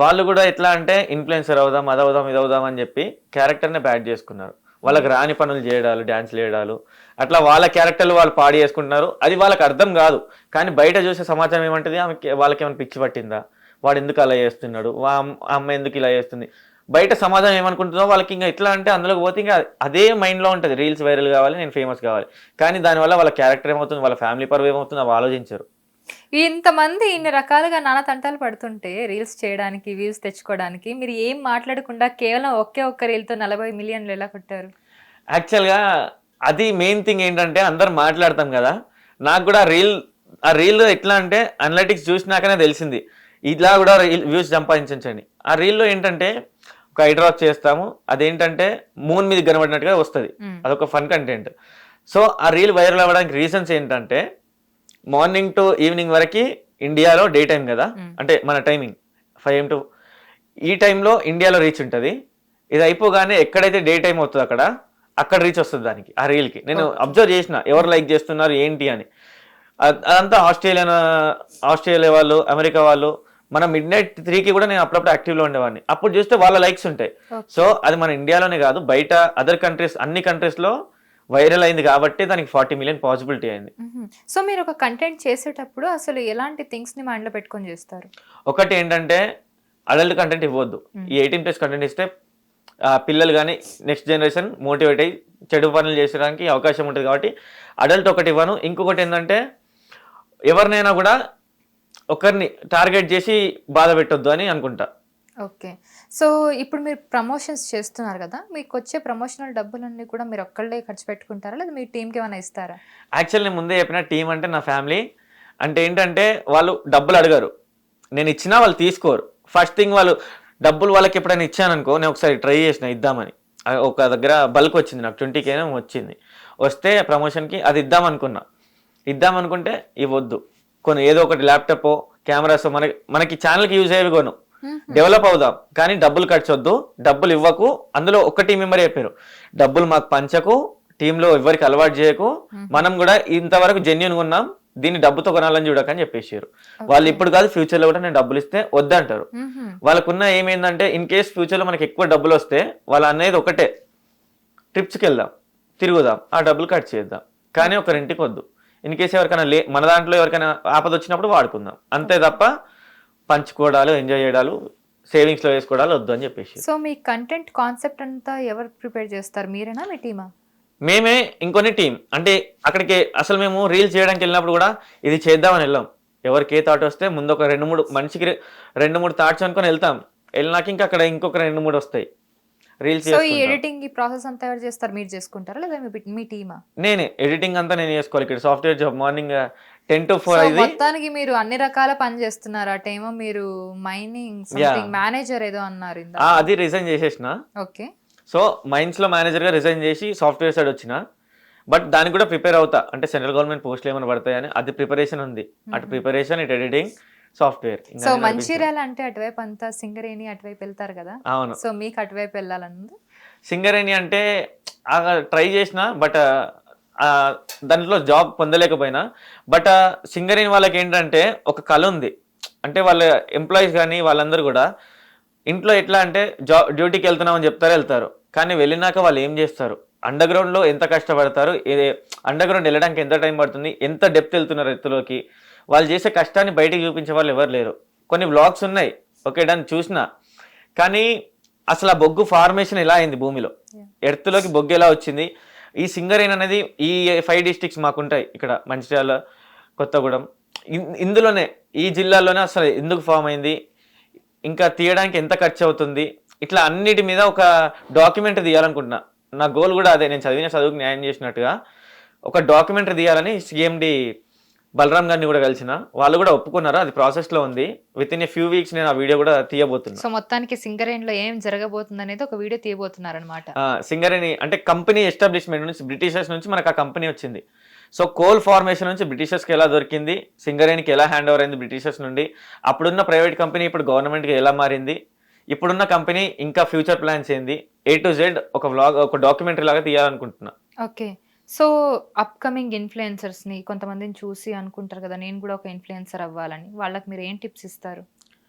[SPEAKER 2] వాళ్ళు కూడా ఎట్లా అంటే ఇన్ఫ్లుయెన్సర్ అవుదాం, అది అవుదాం, ఇది అవుదాం అని చెప్పి క్యారెక్టర్ని బ్యాడ్ చేసుకున్నారు. వాళ్ళకి రాని పనులు చేయడాలు, డ్యాన్స్లు చేయడాలు, అట్లా వాళ్ళ క్యారెక్టర్లు వాళ్ళు పాడి చేసుకుంటున్నారు. అది వాళ్ళకి అర్థం కాదు. కానీ బయట చూసే సమాచారం ఏమంటుంది, వాళ్ళకి ఏమైనా పిచ్చి పట్టిందా, వాడు ఎందుకు అలా చేస్తున్నాడు, అమ్మ ఎందుకు ఇలా చేస్తుంది, బయట సమాజం ఏమనుకుంటుందో వాళ్ళకి ఇంకా ఎట్లా అంటే అందులోకి పోతే ఇంకా అదే మైండ్లో ఉంటుంది. రీల్స్ వైరల్ కావాలి, నేను ఫేమస్ కావాలి. కానీ దానివల్ల వాళ్ళ క్యారెక్టర్ ఏమవుతుంది, వాళ్ళ ఫ్యామిలీ పరువు ఏమవుతుంది అవి ఆలోచించరు.
[SPEAKER 1] ఇంతమంది ఇన్ని రకాలుగా నానా తంటాలు పడుతుంటే రీల్స్ చేయడానికి, వ్యూస్ తెచ్చుకోవడానికి మీరు ఏం మాట్లాడకుండా కేవలం ఒక్క రీల్తో 40 మిలియన్లు ఎలా కొట్టారు?
[SPEAKER 2] యాక్చువల్గా అది మెయిన్ థింగ్ ఏంటంటే అందరు మాట్లాడతాం కదా, నాకు కూడా ఆ రీల్ ఎట్లా అంటే అనలిటిక్స్ చూసినాకనే తెలిసింది ఇలా కూడా వ్యూస్ సంపాదించండి. ఆ రీల్లో ఏంటంటే ఒక హైడ్రాప్ చేస్తాము, అదేంటంటే మూన్ మీద కనబడినట్టుగా వస్తుంది, అదొక ఫన్ కంటెంట్. సో ఆ రీల్ వైరల్ అవ్వడానికి రీజన్స్ ఏంటంటే మార్నింగ్ టు ఈవినింగ్ వరకు ఇండియాలో డే టైం కదా, అంటే మన టైమింగ్ 5 AM to ఈ టైంలో ఇండియాలో రీచ్ ఉంటుంది. ఇది అయిపోగానే ఎక్కడైతే డే టైం అవుతుందో అక్కడ రీచ్ వస్తుంది దానికి, ఆ రీల్కి. నేను అబ్జర్వ్ చేసిన ఎవరు లైక్ చేస్తున్నారు ఏంటి అని. అదంతా ఆస్ట్రేలియా వాళ్ళు, అమెరికా వాళ్ళు. మన midnight 3కి కూడా నేను అప్పుడప్పుడు యాక్టివ్లో ఉండేవాడిని. అప్పుడు చూస్తే వాళ్ళ లైక్స్ ఉంటాయి. సో అది మన ఇండియాలోనే కాదు, బయట అదర్ కంట్రీస్, అన్ని కంట్రీస్లో వైరల్ అయింది కాబట్టి దానికి 40 మిలియన్ పాసిబిలిటీ అయింది.
[SPEAKER 1] సో మీరు ఒక కంటెంట్ చేసేటప్పుడు అసలు ఎలాంటి థింగ్స్ని మైండ్లో పెట్టుకొని చేస్తారు?
[SPEAKER 2] ఒకటి ఏంటంటే అడల్ట్ కంటెంట్ ఇవ్వద్దు. ఈ 18+ కంటెంట్ ఇస్తే పిల్లలు కానీ నెక్స్ట్ జనరేషన్ మోటివేట్ అయ్యి చెడు పనులు చేసడానికి అవకాశం ఉంటుంది కాబట్టి అడల్ట్ ఒకటి ఇవ్వను. ఇంకొకటి ఏంటంటే ఎవరినైనా కూడా ఒకరిని టార్గెట్ చేసి బాధ పెట్టొద్దు అని అనుకుంటా.
[SPEAKER 1] ఓకే. సో ఇప్పుడు మీరు ప్రమోషన్స్ చేస్తున్నారు కదా, మీకు వచ్చే ప్రమోషనల్ డబ్బులన్నీ కూడా మీరు ఒక్కళ్ళే ఖర్చు పెట్టుకుంటారా, లేదా మీ టీంకి ఏమైనా ఇస్తారా?
[SPEAKER 2] యాక్చువల్ నేను ముందే చెప్పిన, టీం అంటే నా ఫ్యామిలీ. అంటే ఏంటంటే వాళ్ళు డబ్బులు అడగరు, నేను ఇచ్చినా వాళ్ళు తీసుకోరు. ఫస్ట్ థింగ్ వాళ్ళు డబ్బులు వాళ్ళకి ఎప్పుడైనా ఇచ్చాననుకో, నేను ఒకసారి ట్రై చేసిన ఇద్దామని, ఒక దగ్గర బల్క్ వచ్చింది నాకు 20K వచ్చింది. వస్తే ప్రమోషన్కి అది ఇద్దామనుకుంటే ఇవ్వద్దు, కొన్ని ఏదో ఒకటి ల్యాప్టాప్, కెమెరాస్ మనకి ఛానల్కి యూజ్ అయ్యేవి కొను, డెవలప్ అవుదాం, కానీ డబ్బులు ఖర్చొద్దు, డబ్బులు ఇవ్వకు. అందులో ఒక టీం మెంబర్ చెప్పారు, డబ్బులు మాకు పంచకు, టీంలో ఎవరికి అలవాటు చేయకు, మనం కూడా ఇంతవరకు జెన్యున్గా ఉన్నాం, దీన్ని డబ్బుతో కొనాలని చూడకని చెప్పేసారు. వాళ్ళు ఇప్పుడు కాదు ఫ్యూచర్లో కూడా నేను డబ్బులు ఇస్తే వద్దంటారు. వాళ్ళకున్న ఏమైందంటే ఇన్ కేస్ ఫ్యూచర్లో మనకి ఎక్కువ డబ్బులు వస్తే వాళ్ళు అనేది ఒకటే, ట్రిప్స్కి వెళ్దాం, తిరుగుదాం, ఆ డబ్బులు ఖర్చు చేద్దాం, కానీ ఒకరింటికి వద్దు. ఇన్ కేసు ఎవరికైనా మన దాంట్లో ఎవరికైనా ఆపద వచ్చినప్పుడు వాడుకుందాం, అంతే తప్ప పంచుకోవడాలు, ఎంజాయ్ చేయడాలు, సేవింగ్స్లో వేసుకోవడాలు వద్దు అని చెప్పేసి.
[SPEAKER 1] సో మీ కంటెంట్ కాన్సెప్ట్ అంతా ఎవరు ప్రిపేర్ చేస్తారు, మీరేనా మీ టీమా?
[SPEAKER 2] మేమే, ఇంకొన్ని టీం. అంటే అక్కడికి అసలు మేము రీల్స్ చేయడానికి వెళ్ళినప్పుడు కూడా ఇది చేద్దామని వెళ్ళాం. ఎవరికి ఏ థాట్ వస్తే ముందు ఒక 2-3 మనిషికి 2-3 థాట్స్ అనుకొని వెళ్ళినాక ఇంకా అక్కడ ఇంకొక 2-3 వస్తాయి రీల్స్.
[SPEAKER 1] సో ఈ ఎడిటింగ్ ఈ ప్రాసెస్ అంతా ఎవరు చేస్తారు, మీరు చేసుకుంటారా లేదా మీ టీమా?
[SPEAKER 2] నేనే ఎడిటింగ్ అంతా నేను చేసుకోవాలి. ఇక్కడ సాఫ్ట్వేర్ జాబ్, మార్నింగ్ 10 to 4.
[SPEAKER 1] మొత్తానికి మీరు అన్ని రకాల పని చేస్తున్నారు. అటేమో మీరు మైనింగ్ మేనేజర్ ఏదో అన్నారు,
[SPEAKER 2] అది రిజైన్ చేసేసిన.
[SPEAKER 1] ఓకే.
[SPEAKER 2] సో మైన్స్లో మేనేజర్గా రిజైన్ చేసి సాఫ్ట్వేర్ సైడ్ వచ్చిన. బట్ దానికి కూడా ప్రిపేర్ అవుతా, అంటే సెంట్రల్ గవర్నమెంట్ పోస్టులు ఏమైనా పడతాయని అది ప్రిపరేషన్ ఉంది. అటు ప్రిపరేషన్, ఇటు ఎడిటింగ్, సాఫ్ట్వేర్.
[SPEAKER 1] సో మంచిర్యాల అంటే అటువైపు అంతా సింగరేణి అటువైపు వెళ్తారు కదా.
[SPEAKER 2] అవును.
[SPEAKER 1] సో మీకు అటువైపు వెళ్ళాలన్నది?
[SPEAKER 2] సింగరేణి అంటే ట్రై చేసిన, బట్ దాంట్లో జాబ్ పొందలేకపోయినా. బట్ సింగరేణి వాళ్ళకి ఏంటంటే ఒక కళ ఉంది, అంటే వాళ్ళ ఎంప్లాయీస్ కానీ వాళ్ళందరూ కూడా ఇంట్లో ఎట్లా అంటే డ్యూటీకి వెళ్తున్నామని వెళ్తారు, కానీ వెళ్ళినాక వాళ్ళు ఏం చేస్తారు, అండర్ గ్రౌండ్లో ఎంత కష్టపడతారు, అండర్ గ్రౌండ్ వెళ్ళడానికి ఎంత టైం పడుతుంది, ఎంత డెప్త్ వెళ్తున్నారు ఎత్తులోకి, వాళ్ళు చేసే కష్టాన్ని బయటికి చూపించే వాళ్ళు ఎవరు లేరు. కొన్ని వ్లాగ్స్ ఉన్నాయి, ఓకే దాన్ని చూసిన, కానీ అసలు ఆ బొగ్గు ఫార్మేషన్ ఎలా అయింది, భూమిలో ఎర్త్లోకి బొగ్గు ఎలా వచ్చింది. ఈ సింగరేణి అనేది ఈ 5 districts మాకుంటాయి ఇక్కడ, మంచిర్యాల, కొత్తగూడెం, ఇందులోనే ఈ జిల్లాలోనే అసలు ఎందుకు ఫామ్ అయింది, ఇంకా తీయడానికి ఎంత ఖర్చు అవుతుంది, ఇట్లా అన్నిటి మీద ఒక డాక్యుమెంటరీ తీయాలనుకుంటున్నా. నా గోల్ కూడా అదే, నేను చదివిన చదువుకు న్యాయం చేసినట్టుగా ఒక డాక్యుమెంటరీ తీయాలని CMD బలరామ్ గారిని కూడా కలిసిన, వాళ్ళు కూడా ఒప్పుకున్నారు. అది ప్రాసెస్లో ఉంది. With in a few weeks నేను ఆ వీడియో కూడా తీయబోతున్నా.
[SPEAKER 1] సో మొత్తానికి సింగరేణిలో ఏం జరగబోతుంది అనేది ఒక వీడియో తీయబోతున్నారు అనమాట.
[SPEAKER 2] సింగరేణి అంటే కంపెనీ ఎస్టాబ్లిష్మెంట్ నుంచి, బ్రిటిషర్స్ నుంచి మనకు ఆ కంపెనీ వచ్చింది. సో కోల్ ఫార్మేషన్ నుంచి బ్రిటిషర్స్కి ఎలా దొరికింది, సింగరేణికి ఎలా హ్యాండ్ ఓవర్ అయింది బ్రిటిషర్స్ నుండి, అప్పుడున్న ప్రైవేట్ కంపెనీ ఇప్పుడు గవర్నమెంట్కి ఎలా మారింది, ఇప్పుడున్న కంపెనీ ఇంకా ఫ్యూచర్ ప్లాన్స్ ఏంది, A to Z ఒక వ్లాగ్, ఒక డాక్యుమెంటరీ లాగా తీయాలనుకుంటున్నా.
[SPEAKER 1] ఓకే. సో అప్కమింగ్ ఇన్ఫ్లుయెన్సర్స్ని కొంతమందిని చూసి అనుకుంటారు కదా, నేను కూడా ఒక ఇన్ఫ్లుయెన్సర్ అవ్వాలని. వాళ్ళకి మీరు ఏం టిప్స్ ఇస్తారు?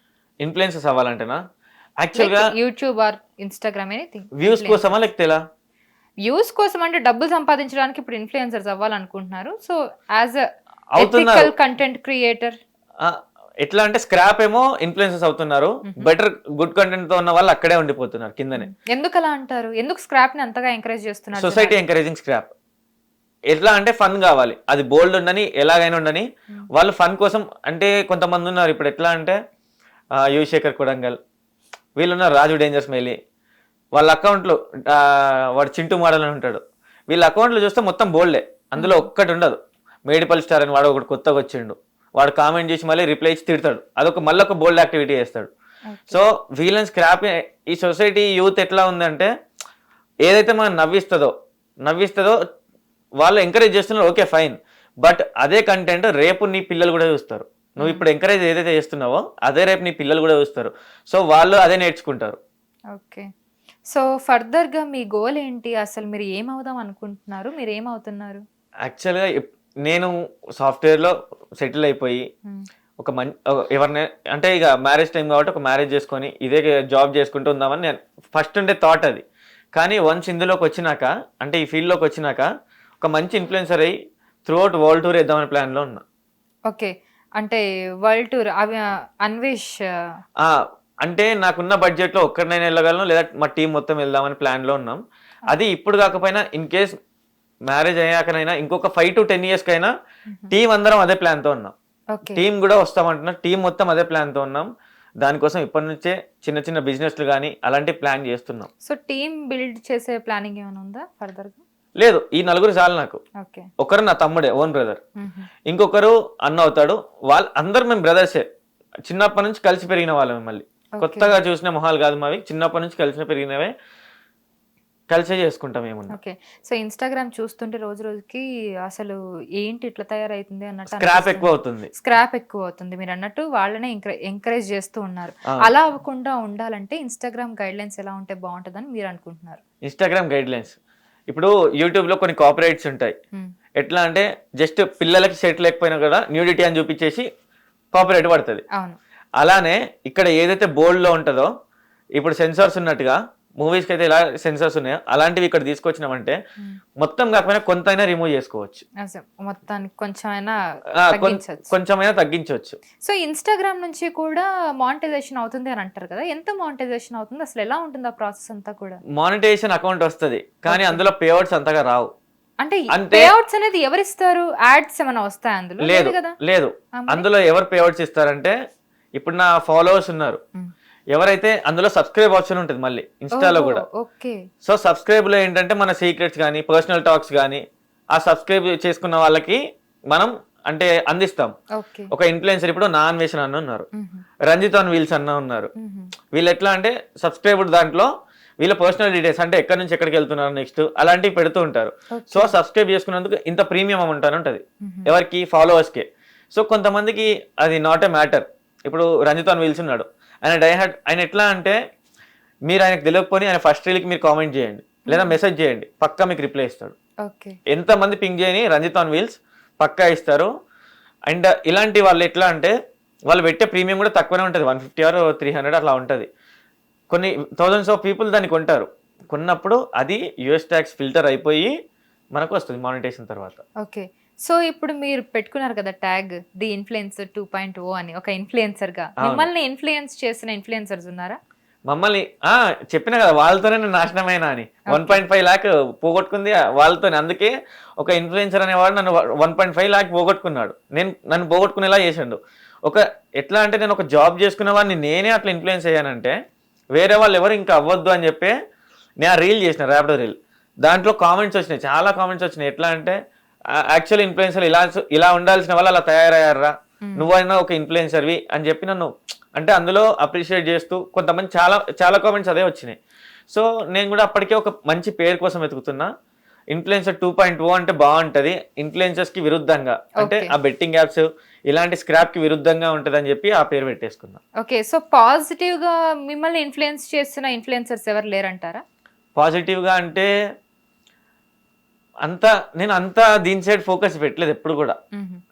[SPEAKER 2] ఇన్ఫ్లుయెన్సెస్ అవ్వాలంటేనా? యాక్చువల్గా
[SPEAKER 1] YouTube or Instagram anything.
[SPEAKER 2] Views కోసమా లేకపోతే ఎలా?
[SPEAKER 1] వ్యూస్ కోసం అంటే డబ్బులు సంపాదించడానికి ఇప్పుడు ఇన్ఫ్లుయెన్సర్స్ అవ్వాలనుకుంటున్నారు. సో యాజ్ అ
[SPEAKER 2] అవుతున్నారు.
[SPEAKER 1] ఎథికల్ కంటెంట్ క్రియేటర్
[SPEAKER 2] ఆ, ఎట్లా అంటే స్క్రాప్ ఏమో ఇన్ఫ్లుయెన్సెస్ అవుతున్నారు, బెటర్ గుడ్ కంటెంట్ తో ఉన్న వాళ్ళు అక్కడే ఉండిపోతున్నారు కిందనే.
[SPEAKER 1] ఎందుకు అలా అంటారు? ఎందుకు స్క్రాప్ ని అంతగా ఎంకరేజ్ చేస్తున్నారు?
[SPEAKER 2] Society encouraging scrap. ఎట్లా అంటే ఫన్ కావాలి, అది బోల్డ్ ఉండని ఎలాగైనా ఉండని, వాళ్ళు ఫన్ కోసం. అంటే కొంతమంది ఉన్నారు ఇప్పుడు ఎట్లా అంటే యువశేఖర్ కొడంగల్, వీళ్ళున్నారు రాజు డేంజర్స్ మేలీ, వాళ్ళ అకౌంట్లో వాడు చింటూ మోడల్ అని ఉంటాడు, వీళ్ళ అకౌంట్లో చూస్తే మొత్తం బోల్డే, అందులో ఒక్కటి ఉండదు. మేడిపల్ స్టార్ అని వాడు ఒకటి కొత్తగా వచ్చిండు, వాడు కామెంట్ చేసి మళ్ళీ రిప్లై ఇచ్చి తిడతాడు, అదొక మళ్ళీ ఒక బోల్డ్ యాక్టివిటీ చేస్తాడు. సో వీళ్ళని స్క్రాప్. ఈ సొసైటీ యూత్ ఎట్లా ఉందంటే ఏదైతే మనం నవ్విస్తుందో వాళ్ళు ఎంకరేజ్ చేస్తున్నారు, ఓకే ఫైన్, బట్ అదే కంటెంట్ రేపు నీ పిల్లలు కూడా చూస్తారు. నువ్వు ఇప్పుడు ఎంకరేజ్ ఏదైతే చేస్తున్నావో అదే రేపు నీ పిల్లలు కూడా చూస్తారు. సో వాళ్ళు అదే నేర్చుకుంటారు.
[SPEAKER 1] ఓకే. సో ఫర్దర్గా మీ గోల్ ఏంటి? అసలు మీరు ఏమవుదాం అనుకుంటున్నారు? మీరు ఏమవుతున్నారు?
[SPEAKER 2] యాక్చువల్గా నేను సాఫ్ట్వేర్లో సెటిల్ అయిపోయి ఒక ఎవరిని అంటే ఇక మ్యారేజ్ టైం కాబట్టి ఒక మ్యారేజ్ చేసుకొని ఇదే జాబ్ చేసుకుంటూ ఉందామని నేను ఫస్ట్ ఉండే థాట్ అది. కానీ వన్స్ ఇందులోకి వచ్చినాక, అంటే ఈ ఫీల్డ్లోకి వచ్చినాక ఒక మంచి ఇన్ఫ్లుయెన్సర్ అయ్యి త్రూఅవుట్ వరల్డ్ టూర్ వేద్దామనే ప్లాన్లో ఉన్నా.
[SPEAKER 1] ఓకే. అంటే వరల్డ్ టూర్ అవి అన్వేష్
[SPEAKER 2] అంటే నాకున్న బడ్జెట్లో ఒక్కరినైనా వెళ్ళగలను, లేదా మా టీం మొత్తం వెళ్దామని ప్లాన్లో ఉన్నాం. అది ఇప్పుడు కాకపోయినా ఇన్ కేస్ మ్యారేజ్ అయ్యాకనైనా ఇంకొక 5 to 10 years కైనా టీం అందరం అదే ప్లాన్తో ఉన్నాం. టీం కూడా వస్తామంటున్నా, టీం మొత్తం అదే ప్లాన్తో ఉన్నాం. దానికోసం ఇప్పటి నుంచే చిన్న చిన్న బిజినెస్లు కానీ అలాంటి ప్లాన్ చేస్తున్నాం.
[SPEAKER 1] సో టీం బిల్డ్ చేసే ప్లానింగ్ ఏమైనా ఉందా ఫర్దర్గా?
[SPEAKER 2] లేదు, ఈ నలుగురు చాలు నాకు.
[SPEAKER 1] ఓకే.
[SPEAKER 2] ఒకరు నా తమ్ముడే, ఓన్ బ్రదర్, ఇంకొకరు అన్న అవుతాడు. వాళ్ళు అందరు మేము బ్రదర్సే, చిన్నప్పటి నుంచి కలిసి పెరిగిన వాళ్ళమే. మళ్ళీ కొత్తగా చూసిన మొహాలు కాదు మావి, చిన్నప్పటి నుంచి కలిసి పెరిగినవే, కలిసే చేసుకుంటాం ఏమన్నా.
[SPEAKER 1] ఓకే. సో ఇన్స్టాగ్రామ్ చూస్తుంటే రోజు రోజుకి అసలు ఏంటి ఇట్లా తయారైతుంది అన్నట్టు
[SPEAKER 2] స్క్రాప్ ఎక్కువ అవుతుంది.
[SPEAKER 1] మీరు అన్నట్టు వాళ్ళనే ఎంకరేజ్ చేస్తూ ఉన్నారు. అలా అవ్వకుండా ఉండాలంటే ఇన్స్టాగ్రామ్ గైడ్ లైన్స్ ఎలా ఉంటే బాగుంటుందని మీరు అనుకుంటున్నారు?
[SPEAKER 2] ఇన్స్టాగ్రామ్ గైడ్ లైన్స్ ఇప్పుడు యూట్యూబ్ లో కొన్ని కాపీరైట్స్ ఉంటాయి. ఎట్లా అంటే జస్ట్ పిల్లలకి సెట్ లేకపోయినా కూడా న్యూడిటీ అని చూపించేసి కాపీరైట్ పడుతుంది. అలానే ఇక్కడ ఏదైతే బోల్డ్ లో ఉంటుందో, ఇప్పుడు సెన్సార్స్ ఉన్నట్టుగా మూవీస్కి అయితే ఎలా సెన్సార్స్ ఉన్నాయో అలాంటివి ఇక్కడ తీసుకొచ్చినామంటే మొత్తం కాకపోయినా కొంతైనా రిమూవ్ చేసుకోవచ్చు,
[SPEAKER 1] మొత్తానికి
[SPEAKER 2] కొంచెమైనా తగ్గించవచ్చు.
[SPEAKER 1] సో ఇన్స్టాగ్రామ్ నుంచి కూడా మానిటైజేషన్ అవుతుంది అని అంటారు కదా, ఎంత మానిటైజేషన్ అవుతుంది అసలు, ఎలా ఉంటుంది ఆ ప్రాసెస్ అంతా కూడా?
[SPEAKER 2] మానిటైజేషన్ అకౌంట్ వస్తుంది కానీ అందులో పేఅవుట్స్ అంతగా రావు.
[SPEAKER 1] అంటే పేఅవుట్స్ అనేది ఎవరిస్తారు? యాడ్స్ ఏమైనా వస్తాయి అందులో?
[SPEAKER 2] లేదు, అందులో ఎవరు పేఅవుట్స్ ఇస్తారంటే ఇప్పుడు నా ఫాలోవర్స్ ఉన్నారు, ఎవరైతే అందులో సబ్స్క్రైబ్ ఆప్షన్ ఉంటుంది మళ్ళీ ఇన్స్టాలో కూడా. సో సబ్స్క్రైబ్ లో ఏంటంటే మన సీక్రెట్స్ కానీ పర్సనల్ టాక్స్ కానీ ఆ సబ్స్క్రైబ్ చేసుకున్న వాళ్ళకి మనం అంటే అందిస్తాం. ఒక ఇన్ఫ్లుయెన్సర్ ఇప్పుడు నా అన్వేషణ అన్న ఉన్నారు, రంజిత్ ఆన్ వీల్స్ అన్న ఉన్నారు. వీళ్ళు ఎట్లా అంటే సబ్స్క్రైబ్ దాంట్లో వీళ్ళ పర్సనల్ డీటెయిల్స్ అంటే ఎక్కడి నుంచి ఎక్కడికి వెళ్తున్నారు నెక్స్ట్ అలాంటివి పెడుతూ ఉంటారు. సో సబ్స్క్రైబ్ చేసుకున్నందుకు ఇంత ప్రీమియం అమౌంట్ అని ఉంటుంది ఎవరికి, ఫాలోవర్స్కే. సో కొంతమందికి అది నాట్ ఏ మ్యాటర్. ఇప్పుడు రంజిత్ ఆన్ వీల్స్ ఉన్నాడు, ఆయన ఎట్లా అంటే మీరు ఆయనకు తెలియకపోయి ఆయన ఫస్ట్ రీల్కి మీరు కామెంట్ చేయండి లేదా మెసేజ్ చేయండి, పక్కా మీకు రిప్లై ఇస్తాడు. ఎంతమంది పింగ్ చేయని రంజిత్ ఆన్ వీల్స్ పక్కా ఇస్తారు. అండ్ ఇలాంటి వాళ్ళు ఎట్లా అంటే వాళ్ళు పెట్టే ప్రీమియం కూడా తక్కువనే ఉంటుంది, 150 or 300 అట్లా ఉంటుంది. కొన్ని థౌజండ్స్ ఆఫ్ పీపుల్ దాన్ని కొంటారు. కొన్నప్పుడు అది యూఎస్ ట్యాక్స్ ఫిల్టర్ అయిపోయి మనకు వస్తుంది మానిటైజేషన్ తర్వాత.
[SPEAKER 1] ఓకే. సో ఇప్పుడు మీరు పెట్టుకున్నారు కదా ట్యాగ్ ది ఇన్ఫ్లుయెన్సర్ 2.0 అని, ఒక ఇన్ఫ్లుయెన్సర్ గా మిమ్మల్ని ఇన్ఫ్లుయెన్స్ చేసిన ఇన్ఫ్లుయెన్సర్స్ ఉన్నారా?
[SPEAKER 2] మమ్మల్ని చెప్పిన కదా వాళ్ళతోనే నేను నాశనమైనా అని. 1.5 lakh పోగొట్టుకుంది వాళ్ళతోనే. అందుకే ఒక ఇన్ఫ్లుయెన్సర్ అనేవాడు నన్ను 1.5 lakh పోగొట్టుకున్నాడు. నన్ను పోగొట్టుకునేలా చేసిండు. ఎట్లా అంటే నేను ఒక జాబ్ చేసుకునే వాడిని నేనే అట్లా ఇన్ఫ్లుయెన్స్ అయ్యానంటే వేరే వాళ్ళు ఎవరు ఇంకా అవ్వద్దు అని చెప్పి నేను ఆ రీల్ చేసిన, ర్యాపిడో రీల్. దాంట్లో కామెంట్స్ వచ్చినాయి, చాలా కామెంట్స్ వచ్చినాయి. ఎట్లా అంటే యాక్చువల్ ఇన్ఫ్లుయెన్సర్ ఇలా ఉండాల్సిన వాళ్ళు అలా తయారయ్యారా, నువ్వైనా ఒక ఇన్ఫ్లుయెన్సర్వి అని చెప్పి నన్ను అంటే అందులో అప్రిషియేట్ చేస్తూ కొంతమంది చాలా చాలా కామెంట్స్ అదే వచ్చినాయి. సో నేను కూడా అప్పటికే ఒక మంచి పేరు కోసం వెతుకుతున్నా. ఇన్ఫ్లుయెన్సర్ 2.0 అంటే బాగుంటది, ఇన్ఫ్లుయెన్సర్స్ కి విరుద్ధంగా అంటే ఆ బెట్టింగ్ యాప్స్ ఇలాంటి స్క్రాప్ కి విరుద్ధంగా ఉంటది అని చెప్పి ఆ పేరు పెట్టేసుకున్నా.
[SPEAKER 1] ఓకే. సో పాజిటివ్ గా మిమ్మల్ని ఇన్ఫ్లుయెన్స్ చేస్తున్న ఇన్ఫ్లుయెన్సర్స్ ఎవరు లేరంటారా?
[SPEAKER 2] పాజిటివ్ గా అంటే నేను అంత దీని సైడ్ ఫోకస్ పెట్టలేదు ఎప్పుడు కూడా.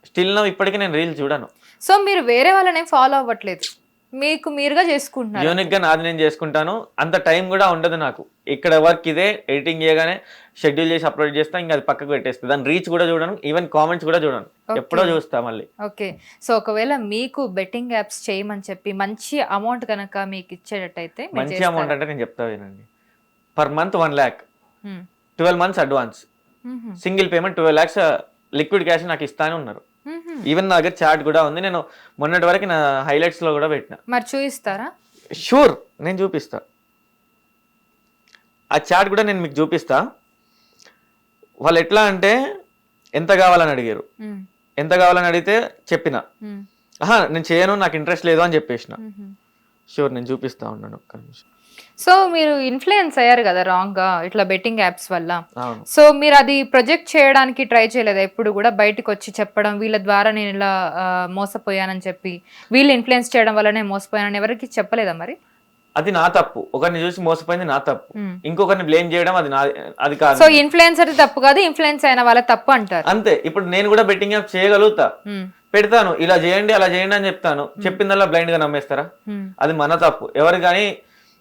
[SPEAKER 2] స్టిల్ నా ఇప్పటికీ నేను రీల్ చూడను.
[SPEAKER 1] సో మీరు వేరే వాళ్ళని ఫాలో అవ్వట్లేదు, మీకు మీరుగా చేసుకుంటున్నారు.
[SPEAKER 2] యూనిక్ గా నాది నేను చేసుకుంటాను. అంత టైం కూడా ఉండదు నాకు. ఇక్కడ వర్క్ ఇదే, ఎడిటింగ్ చేయగానే షెడ్యూల్ చేసి అప్లోడ్ చేస్తా, ఇంకా అది పక్కకు పెట్టేస్తా. దాని రీచ్ కూడా చూడను, ఈవెన్ కామెంట్స్ కూడా చూడను, ఎప్పుడో చూస్తా మళ్ళీ.
[SPEAKER 1] ఓకే. సో ఒకవేళ మీకు బెట్టింగ్ యాప్స్ చేయమని చెప్పి మంచి అమౌంట్ కనుక మీకు ఇచ్చేటట్టయితే
[SPEAKER 2] మంచి అమౌంట్ అంటే నేను చెప్తా వినండి. Per month 1 lakh, 12 months advance, single payment 12 lakhs liquid cash నాకు ఇస్తానే ఉన్నారు. ఈవెన్ నా దగ్గర చాట్ కూడా ఉంది. నేను మొన్నటి వరకు నా హైలైట్స్ లో కూడా పెట్టిన.
[SPEAKER 1] మరి చూపిస్తారా?
[SPEAKER 2] షూర్, నేను చూపిస్తా. ఆ చాట్ కూడా నేను మీకు చూపిస్తా. వాళ్ళు ఎట్లా అంటే ఎంత కావాలని అడిగారు. ఎంత కావాలని అడిగితే చెప్పిన, నేను చేయను, నాకు ఇంట్రెస్ట్ లేదు అని చెప్పేసిన. షూర్, నేను చూపిస్తా ఉన్నాను, ఒక్క నిమిషం.
[SPEAKER 1] సో మీరు ఇన్ఫ్లుయెన్స్ అయ్యారు కదా రాంగ్ గా ఇట్లా బెట్టింగ్ యాప్స్ వల్ల.
[SPEAKER 2] అవును.
[SPEAKER 1] సో మీరు అది ప్రొజెక్ట్ చేయడానికి ట్రై చేయలేదా ఎప్పుడు కూడా? బయటకు వచ్చి చెప్పడం, వీళ్ళ ద్వారా నేను ఇలా మోసపోయానని చెప్పి, వీళ్ళు ఇన్ఫ్లుయెన్స్ చేయడం వల్లనే మోసపోయానని ఎవరికి చెప్పలేదా మరి?
[SPEAKER 2] అది నా తప్పు. ఒకరిని చూసి మోసపోయింది నా తప్పు, ఇంకొకరిని బ్లేమ్ చేయడం అది కాదు.
[SPEAKER 1] సో ఇన్ఫ్లుయెన్సర్ తప్పు కాదు, ఇన్ఫ్లుయెన్స్ అయిన వాళ్ళ తప్పు అంటారు.
[SPEAKER 2] అంతే. ఇప్పుడు నేను కూడా బెట్టింగ్ యాప్ చేయగలుగుతా, పెడతాను, ఇలా చేయండి అలా చేయండి అని చెప్తాను. చెప్పిందల్లా బ్లైండ్ గా నమ్మేస్తారా? అది మన తప్పు. ఎవరు కానీ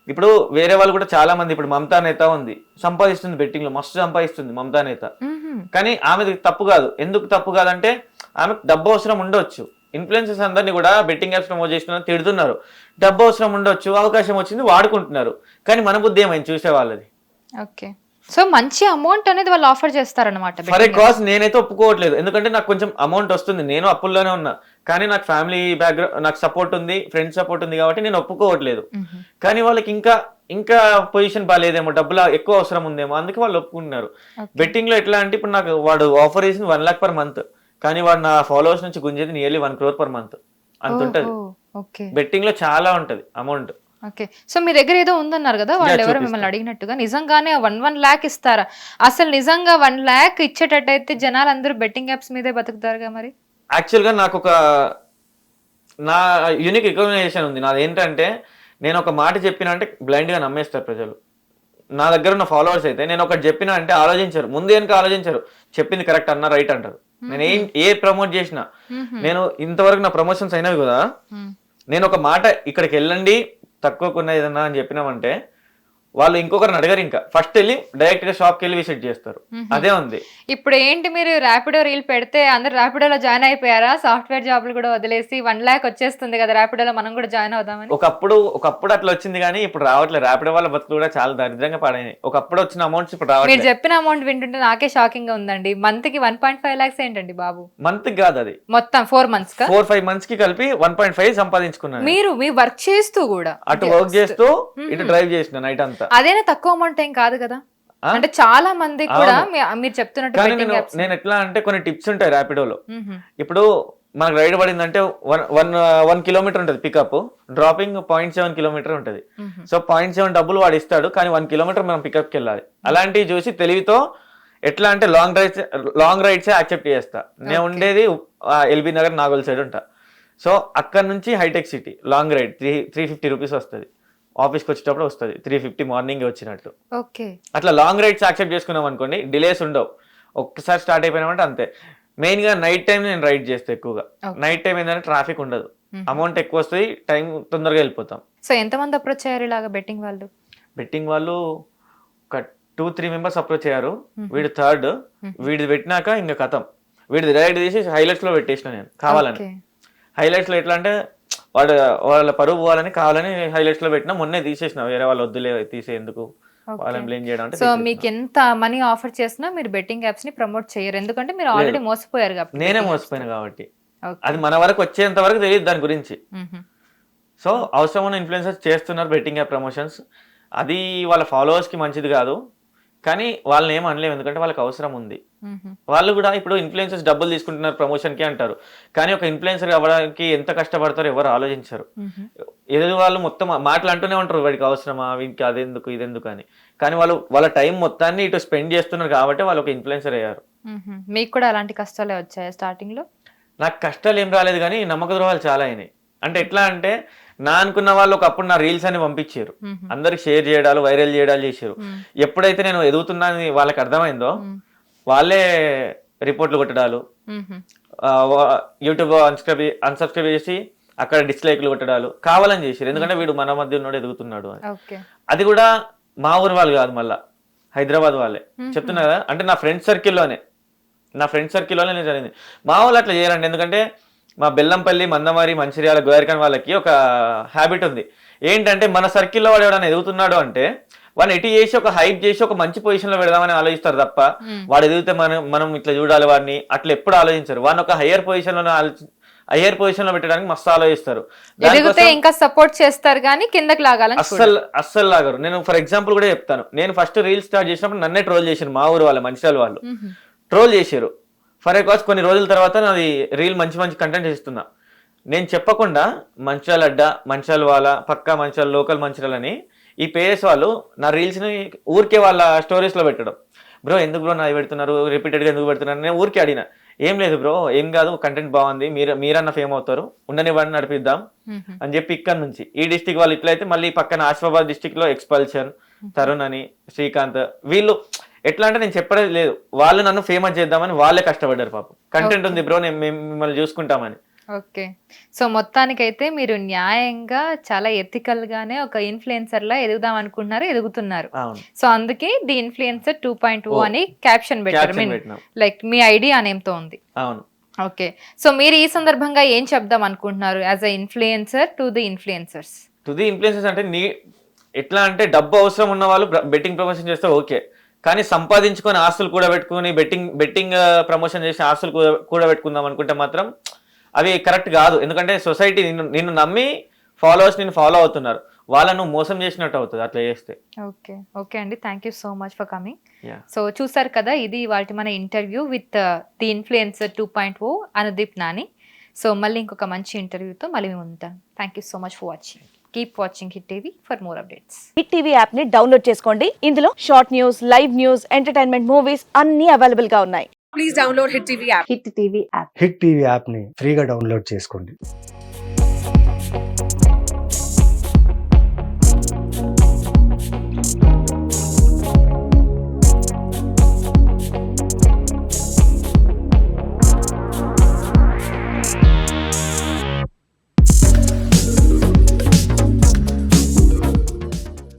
[SPEAKER 2] ఇప్పుడు వేరే వాళ్ళు కూడా చాలా మంది, ఇప్పుడు మమతా నేత ఉంది, సంపాదిస్తుంది బెట్టింగ్ లో, మస్తు సంపాదిస్తుంది మమతా నేత. కానీ ఆమెది తప్పు కాదు. ఎందుకు తప్పు కాదంటే ఆమెకు డబ్బు అవసరం ఉండొచ్చు. ఇన్ఫ్లుయెన్సర్స్ అందరినీ కూడా బెట్టింగ్ యాప్స్ ప్రమోట్ చేస్తున్నారు, తిడుతున్నారు. డబ్బు అవసరం ఉండొచ్చు, అవకాశం వచ్చింది వాడుకుంటున్నారు. కానీ మన బుద్ధి ఏమైంది చూసే వాళ్ళది.
[SPEAKER 1] ఓకే. సో మంచి అమౌంట్ అనేది వాళ్ళు ఆఫర్ చేస్తారన్నమాట.
[SPEAKER 2] ఫర్ ఏ కాస్ట్ నేనైతే ఒప్పుకోవట్లేదు. ఎందుకంటే నాకు కొంచెం అమౌంట్ వస్తుంది, నేను అప్పుల్లోనే ఉన్నా. కానీ నాకు ఫ్యామిలీ బ్యాక్గ్రౌండ్, నాకు సపోర్ట్ ఉంది, ఫ్రెండ్స్ సపోర్ట్ ఉంది కాబట్టి నేను ఒప్పుకోవట్లేదు. కానీ వాళ్ళకి ఇంకా పొజిషన్ బాగాలేదేమో, డబ్బులు ఎక్కువ అవసరం ఉందేమో, అందుకే వాళ్ళు ఒప్పుకుంటున్నారు. బెట్టింగ్ లో ఎట్లా అంటే ఇప్పుడు నాకు వాడు ఆఫర్ చేసింది 1 lakh per month, కానీ వాడు నా ఫాలోవర్స్ నుంచి గుంజేది నియర్లీ 1 crore per month. అంత ఉంటది బెట్టింగ్ లో, చాలా ఉంటది అమౌంట్.
[SPEAKER 1] ఓకే. సో మీ దగ్గర ఏదో ఉందన్నారు కదా, వాళ్ళు ఎవరో మిమ్మల్ని అడిగినట్టుగా, నిజంగానే 1 lakh ఇస్తారా? అసలు నిజంగా 1 lakh ఇచ్చేటట్టయితే జనాలు అందరూ బెట్టింగ్ యాప్స్ మీదే బతుకుతారుగా మరి?
[SPEAKER 2] యాక్చువల్ గా నాకు నా యూనిక్ రికగ్నైజేషన్ ఉంది. నాది ఏంటంటే, నేను ఒక మాట చెప్పినా అంటే బ్లైండ్ గా నమ్మేస్తారు ప్రజలు. నా దగ్గర ఉన్న ఫాలోవర్స్ అయితే నేను ఒకటి చెప్పినా అంటే ఆలోచించరు, ముందు వెనక ఆలోచించరు. చెప్పింది కరెక్ట్ అన్నా రైట్ అంటారు. నేను ఏ ప్రమోట్ చేసినా, నేను ఇంతవరకు నా ప్రమోషన్స్ అయినవి కదా, నేను ఒక మాట ఇక్కడికి వెళ్ళండి తక్కువకున్న ఏదన్నా అని చెప్పినామంటే వాళ్ళు ఇంకొకరిని అడగరు. ఇంకా ఫస్ట్ వెళ్ళి డైరెక్ట్ గా షాప్కి వెళ్ళి విజిట్ చేస్తారు. అదే ఉంది.
[SPEAKER 1] ఇప్పుడు ఏంటి, మీరు ర్యాపిడో రీల్ పెడితే అందరు ర్యాపిడోలో జాయిన్ అయిపోయారా? సాఫ్ట్వేర్ జాబ్లు కూడా వదిలేసి 1 lakh వచ్చేస్తుంది కదా ర్యాపిడోలో, మనం కూడా జాయిన్ అవుదామని.
[SPEAKER 2] ఒకప్పుడు అట్లా వచ్చింది, కానీ ఇప్పుడు రావట్లేదు. ర్యాపిడో వాళ్ళ బతుకులు కూడా చాలా దరిద్రంగా పాడైనాయి. ఒకప్పుడు వచ్చిన అమౌంట్స్ ఇప్పుడు రావట్లేదు.
[SPEAKER 1] మీరు చెప్పిన అమౌంట్ వింటుంటే నాకే షాకింగ్ గా ఉందండి. మంత్ కి 1.5 lakhs ఏంటండి బాబు?
[SPEAKER 2] మంత్ కి కాదు, అది
[SPEAKER 1] మొత్తం 4 months
[SPEAKER 2] 4-5 months కి కలిపి 1.5 సంపాదించుకున్నాను.
[SPEAKER 1] మీరు మీ వర్క్ చేస్తూ కూడా,
[SPEAKER 2] అటు వర్క్ చేస్తూ ఇటు డ్రైవ్ చేసిన నైట్ అంతా.
[SPEAKER 1] అదేనా తక్కువ అమౌంట్ ఏం కాదు కదా? అంటే చాలా మంది కూడా మీరు చెప్తున్నట్టు
[SPEAKER 2] నేను ఎట్లా అంటే కొన్ని టిప్స్ ఉంటాయి ర్యాపిడోలో. ఇప్పుడు మనకు రైడ్ పడిందంటే 1 kilometer ఉంటుంది పికప్, డ్రాపింగ్ 0.7 kilometer ఉంటుంది. సో 0.7 డబ్బులు వాడు ఇస్తాడు, కానీ 1 kilometer మనం పికప్కి వెళ్ళాలి. అలాంటివి చూసి తెలివితో ఎట్లా అంటే లాంగ్ రైడ్సే యాక్సెప్ట్ చేస్తా. నేను ఉండేది ఎల్బీ నగర్ నాగోల్ సైడ్ ఉంటా. సో అక్కడ నుంచి హైటెక్ సిటీ లాంగ్ రైడ్ 350 rupees వస్తుంది. ఆఫీస్కి వచ్చేటప్పుడు వస్తుంది 350 మార్నింగ్ వచ్చినట్టు. అట్లా లాంగ్ రైడ్స్ యాక్సెప్ట్ చేసుకున్నాం అనుకోండి, డిలేస్ ఉండవు. ఒక్కసారి స్టార్ట్ అయిపోయినామంటే అంతే. మెయిన్ గా నైట్ టైం నేను రైడ్ చేస్తే ఎక్కువగా. నైట్ టైం ఏంటంటే ట్రాఫిక్ ఉండదు, అమౌంట్ ఎక్కువ వస్తుంది, టైం తొందరగా వెళ్ళిపోతాం.
[SPEAKER 1] సో ఎంతమంది అప్రోచ్ అయ్యారు ఇలాగా బెట్టింగ్ వాళ్ళు?
[SPEAKER 2] బెట్టింగ్ వాళ్ళు ఒక 2-3 members అప్రోచ్ అయ్యారు. వీడు థర్డ్. వీడిది పెట్టినాక ఇంకా కథం. వీడిది డైరెక్ట్ తీసి హైలైట్స్ లో పెట్టేసిన నేను కావాలని. హైలైట్స్ లో ఎట్లా అంటే వాళ్ళ పరువు పోవాలని కావాలని హైలైట్స్ లో పెట్టినా, మొన్నే తీసేసిన. వేరే వాళ్ళు వద్దులే తీసేందుకు, వాళ్ళని బ్లేమ్ చేయడం.
[SPEAKER 1] సో మీకు ఎంత మనీ ఆఫర్ చేసినా మీరు బెట్టింగ్ యాప్స్ ని ప్రమోట్ చేయరు, ఎందుకంటే మీరు ఆల్రెడీ మోసపోయారు కాబట్టి.
[SPEAKER 2] నేనే మోసపోయినా కాబట్టి. అది మన వరకు వచ్చేంత వరకు తెలియదు దాని గురించి. సో అవసరం ఉన్న ఇన్ఫ్లుయెన్సర్స్ చేస్తున్నారు బెట్టింగ్ యాప్ ప్రమోషన్స్. అది వాళ్ళ ఫాలోవర్స్ కి మంచిది కాదు, కానీ వాళ్ళని ఏం అనలేము, ఎందుకంటే వాళ్ళకి అవసరం ఉంది. వాళ్ళు కూడా ఇప్పుడు ఇన్ఫ్లుయెన్సర్స్ డబ్బులు తీసుకుంటున్నారు ప్రమోషన్ కి అంటారు, కానీ ఒక ఇన్ఫ్లుయెన్సర్ అవ్వడానికి ఎంత కష్టపడతారో ఎవరు ఆలోచించారు. ఏదో వాళ్ళు మొత్తం మాటలు అంటూనే ఉంటారు, వాడికి అవసరమా, వీనికి అదెందుకు ఇదెందుకు అని. కానీ వాళ్ళ టైం మొత్తాన్ని ఇటు స్పెండ్ చేస్తున్నారు కాబట్టి వాళ్ళు ఒక ఇన్ఫ్లుయెన్సర్ అయ్యారు.
[SPEAKER 1] మీకు కూడా అలాంటి కష్టాలే వచ్చాయా స్టార్టింగ్ లో?
[SPEAKER 2] నాకు కష్టాలు ఏం రాలేదు, కానీ నమ్మక ద్రోహాలు చాలా అయినాయి. అంటే ఎట్లా అంటే, నా అనుకున్న వాళ్ళు ఒకప్పుడు నా రీల్స్ అని పంపించారు, అందరికి షేర్ చేయడాలు, వైరల్ చేయడాలు చేశారు. ఎప్పుడైతే నేను ఎదుగుతున్నా అని వాళ్ళకి అర్థమైందో, వాళ్ళే రిపోర్ట్లు కొట్టడాలు,
[SPEAKER 1] మ్మ్.
[SPEAKER 2] యూట్యూబ్ అన్సబ్స్క్రైబ్ చేసి అక్కడ డిస్లైక్లు కొట్టడాలు కావాలని చేసారు. ఎందుకంటే వీడు మన మధ్య ఉన్నాడు, ఎదుగుతున్నాడు అని.
[SPEAKER 1] ఓకే.
[SPEAKER 2] అది కూడా మా ఊరు వాళ్ళు కాదు, మళ్ళా హైదరాబాద్ వాళ్ళే. చెప్తున్నా కదా, అంటే నా ఫ్రెండ్ సర్కిల్లోనే నేను జరిగింది. మా వాళ్ళు అట్లా చేయాలండి. ఎందుకంటే మా బెల్లంపల్లి, మందమారి, మంచిర్యాల, గోయర్కన్ వాళ్ళకి ఒక హ్యాబిట్ ఉంది. ఏంటంటే మన సర్కిల్లో వాడు ఎవడన్నా ఎదుగుతున్నాడు అంటే వాడిని ఎటు చేసి ఒక హైప్ చేసి ఒక మంచి పొజిషన్ లో పెడదామని ఆలోచిస్తారు తప్ప వాడు ఎదిగితే మనం ఇట్లా చూడాలి వాడిని అట్లా ఎప్పుడు ఆలోచించారు. వాడిని ఒక హయ్యర్ పొజిషన్ లో పెట్టడానికి మస్తు ఆలోచిస్తారు.
[SPEAKER 1] ఎదిగితే ఇంకా సపోర్ట్ చేస్తారు కానీ కిందకి లాగాలని
[SPEAKER 2] అస్సలు లాగరు. నేను ఫర్ ఎగ్జాంపుల్ కూడా చెప్తాను. నేను ఫస్ట్ రీల్ స్టార్ట్ చేసినప్పుడు నన్నే ట్రోల్ చేశారు మా ఊరు వాళ్ళు, మంచిర్యాల వాళ్ళు ట్రోల్ చేశారు. ఫర్ ఎకాస్ కొన్ని రోజుల తర్వాత నాది రీల్ మంచి కంటెంట్ చేస్తున్నా. నేను చెప్పకుండా మంచిర్యాల అడ్డ, మంచిర్యాల వాళ్ళ పక్కా, మంచిర్యాల లోకల్ మంచిర్యాల అని ఈ పేరెస్ వాళ్ళు నా రీల్స్ ని ఊరికే వాళ్ళ స్టోరీస్ లో పెట్టడం. బ్రో ఎందుకు బ్రో నాది పెడుతున్నారు, రిపీటెడ్ గా ఎందుకు పెడుతున్నారు? నేను ఊరికే అడిగిన, ఏం లేదు బ్రో, ఏం కాదు, కంటెంట్ బాగుంది, మీరన్నా ఫేమ్ అవుతారు, ఉండనివ్వండి, నడిపిద్దాం అని చెప్పి ఇక్కడ నుంచి ఈ డిస్టిక్ వాళ్ళు ఇట్లయితే మళ్ళీ పక్కన ఆసిఫాబాద్ డిస్టిక్ లో ఎక్స్పల్షన్, తరుణ్ అని, శ్రీకాంత్, వీళ్ళు ఎట్లా అంటే నేను చెప్పలేదు లేదు, వాళ్ళు నన్ను ఫేమస్ చేద్దామని వాళ్ళే కష్టపడ్డారు. పాపం కంటెంట్ ఉంది బ్రో, నేను మిమ్మల్ని చూసుకుంటామని.
[SPEAKER 1] ఓకే. సో మొత్తానికైతే మీరు న్యాయంగా చాలా ఎథికల్ గానే ఒక ఇన్ఫ్లుయెన్సర్ లా ఎదుగుదాం అనుకుంటున్నారు, ఎదుగుతున్నారు. సో అందుకే ది ఇన్ఫ్లుయెన్సర్ 2.0 అని క్యాప్షన్ పెట్టారు. లైక్ మీ ఐడియా నేమ్తో ఉంది.
[SPEAKER 2] అవును.
[SPEAKER 1] ఓకే. సో మీరు ఈ సందర్భంగా ఏం చెప్దాం అనుకుంటున్నారు as a influencer to the influencers?
[SPEAKER 2] అంటే ఎట్లా అంటే డబ్బు అవసరం ఉన్న వాళ్ళు బెట్టింగ్ ప్రమోషన్ చేస్తే ఓకే, కానీ సంపాదించుకొని ఆస్తులు కూడా పెట్టుకుని బెట్టింగ్ ప్రమోషన్ చేసి ఆస్తులు కూడా పెట్టుకుందాం అనుకుంటే మాత్రం అవి కరెక్ట్ కాదు. ఎందుకంటే సొసైటీ నిన్ను నమ్మి ఫాలోవర్స్ నిన్ను ఫాలో అవుతున్నారు, వాళ్ళను మోసం చేసినట్టు అవుతుంది అట్లా చేస్తే.
[SPEAKER 1] ఓకే అండి, thank you so much for coming. So చూసారు కదా, ఇది వాటి మన interview with the influencer 2.0 Anudeep Nani. So మళ్ళీ ఇంకొక మంచి ఇంటర్వ్యూతో మళ్ళీ మేము ఉంటాం. Thank you so much for watching. Keep watching hit TV for more updates.
[SPEAKER 3] Hit TV app ని డౌన్లోడ్ చేసుకోండి. ఇందులో short news, live news, entertainment movies అన్ని అవైలబుల్ గా ఉన్నాయి.
[SPEAKER 4] Please download Hit TV app.
[SPEAKER 3] Hit TV app
[SPEAKER 5] hit TV యాప్ని ఫ్రీగా download చేసుకోండి.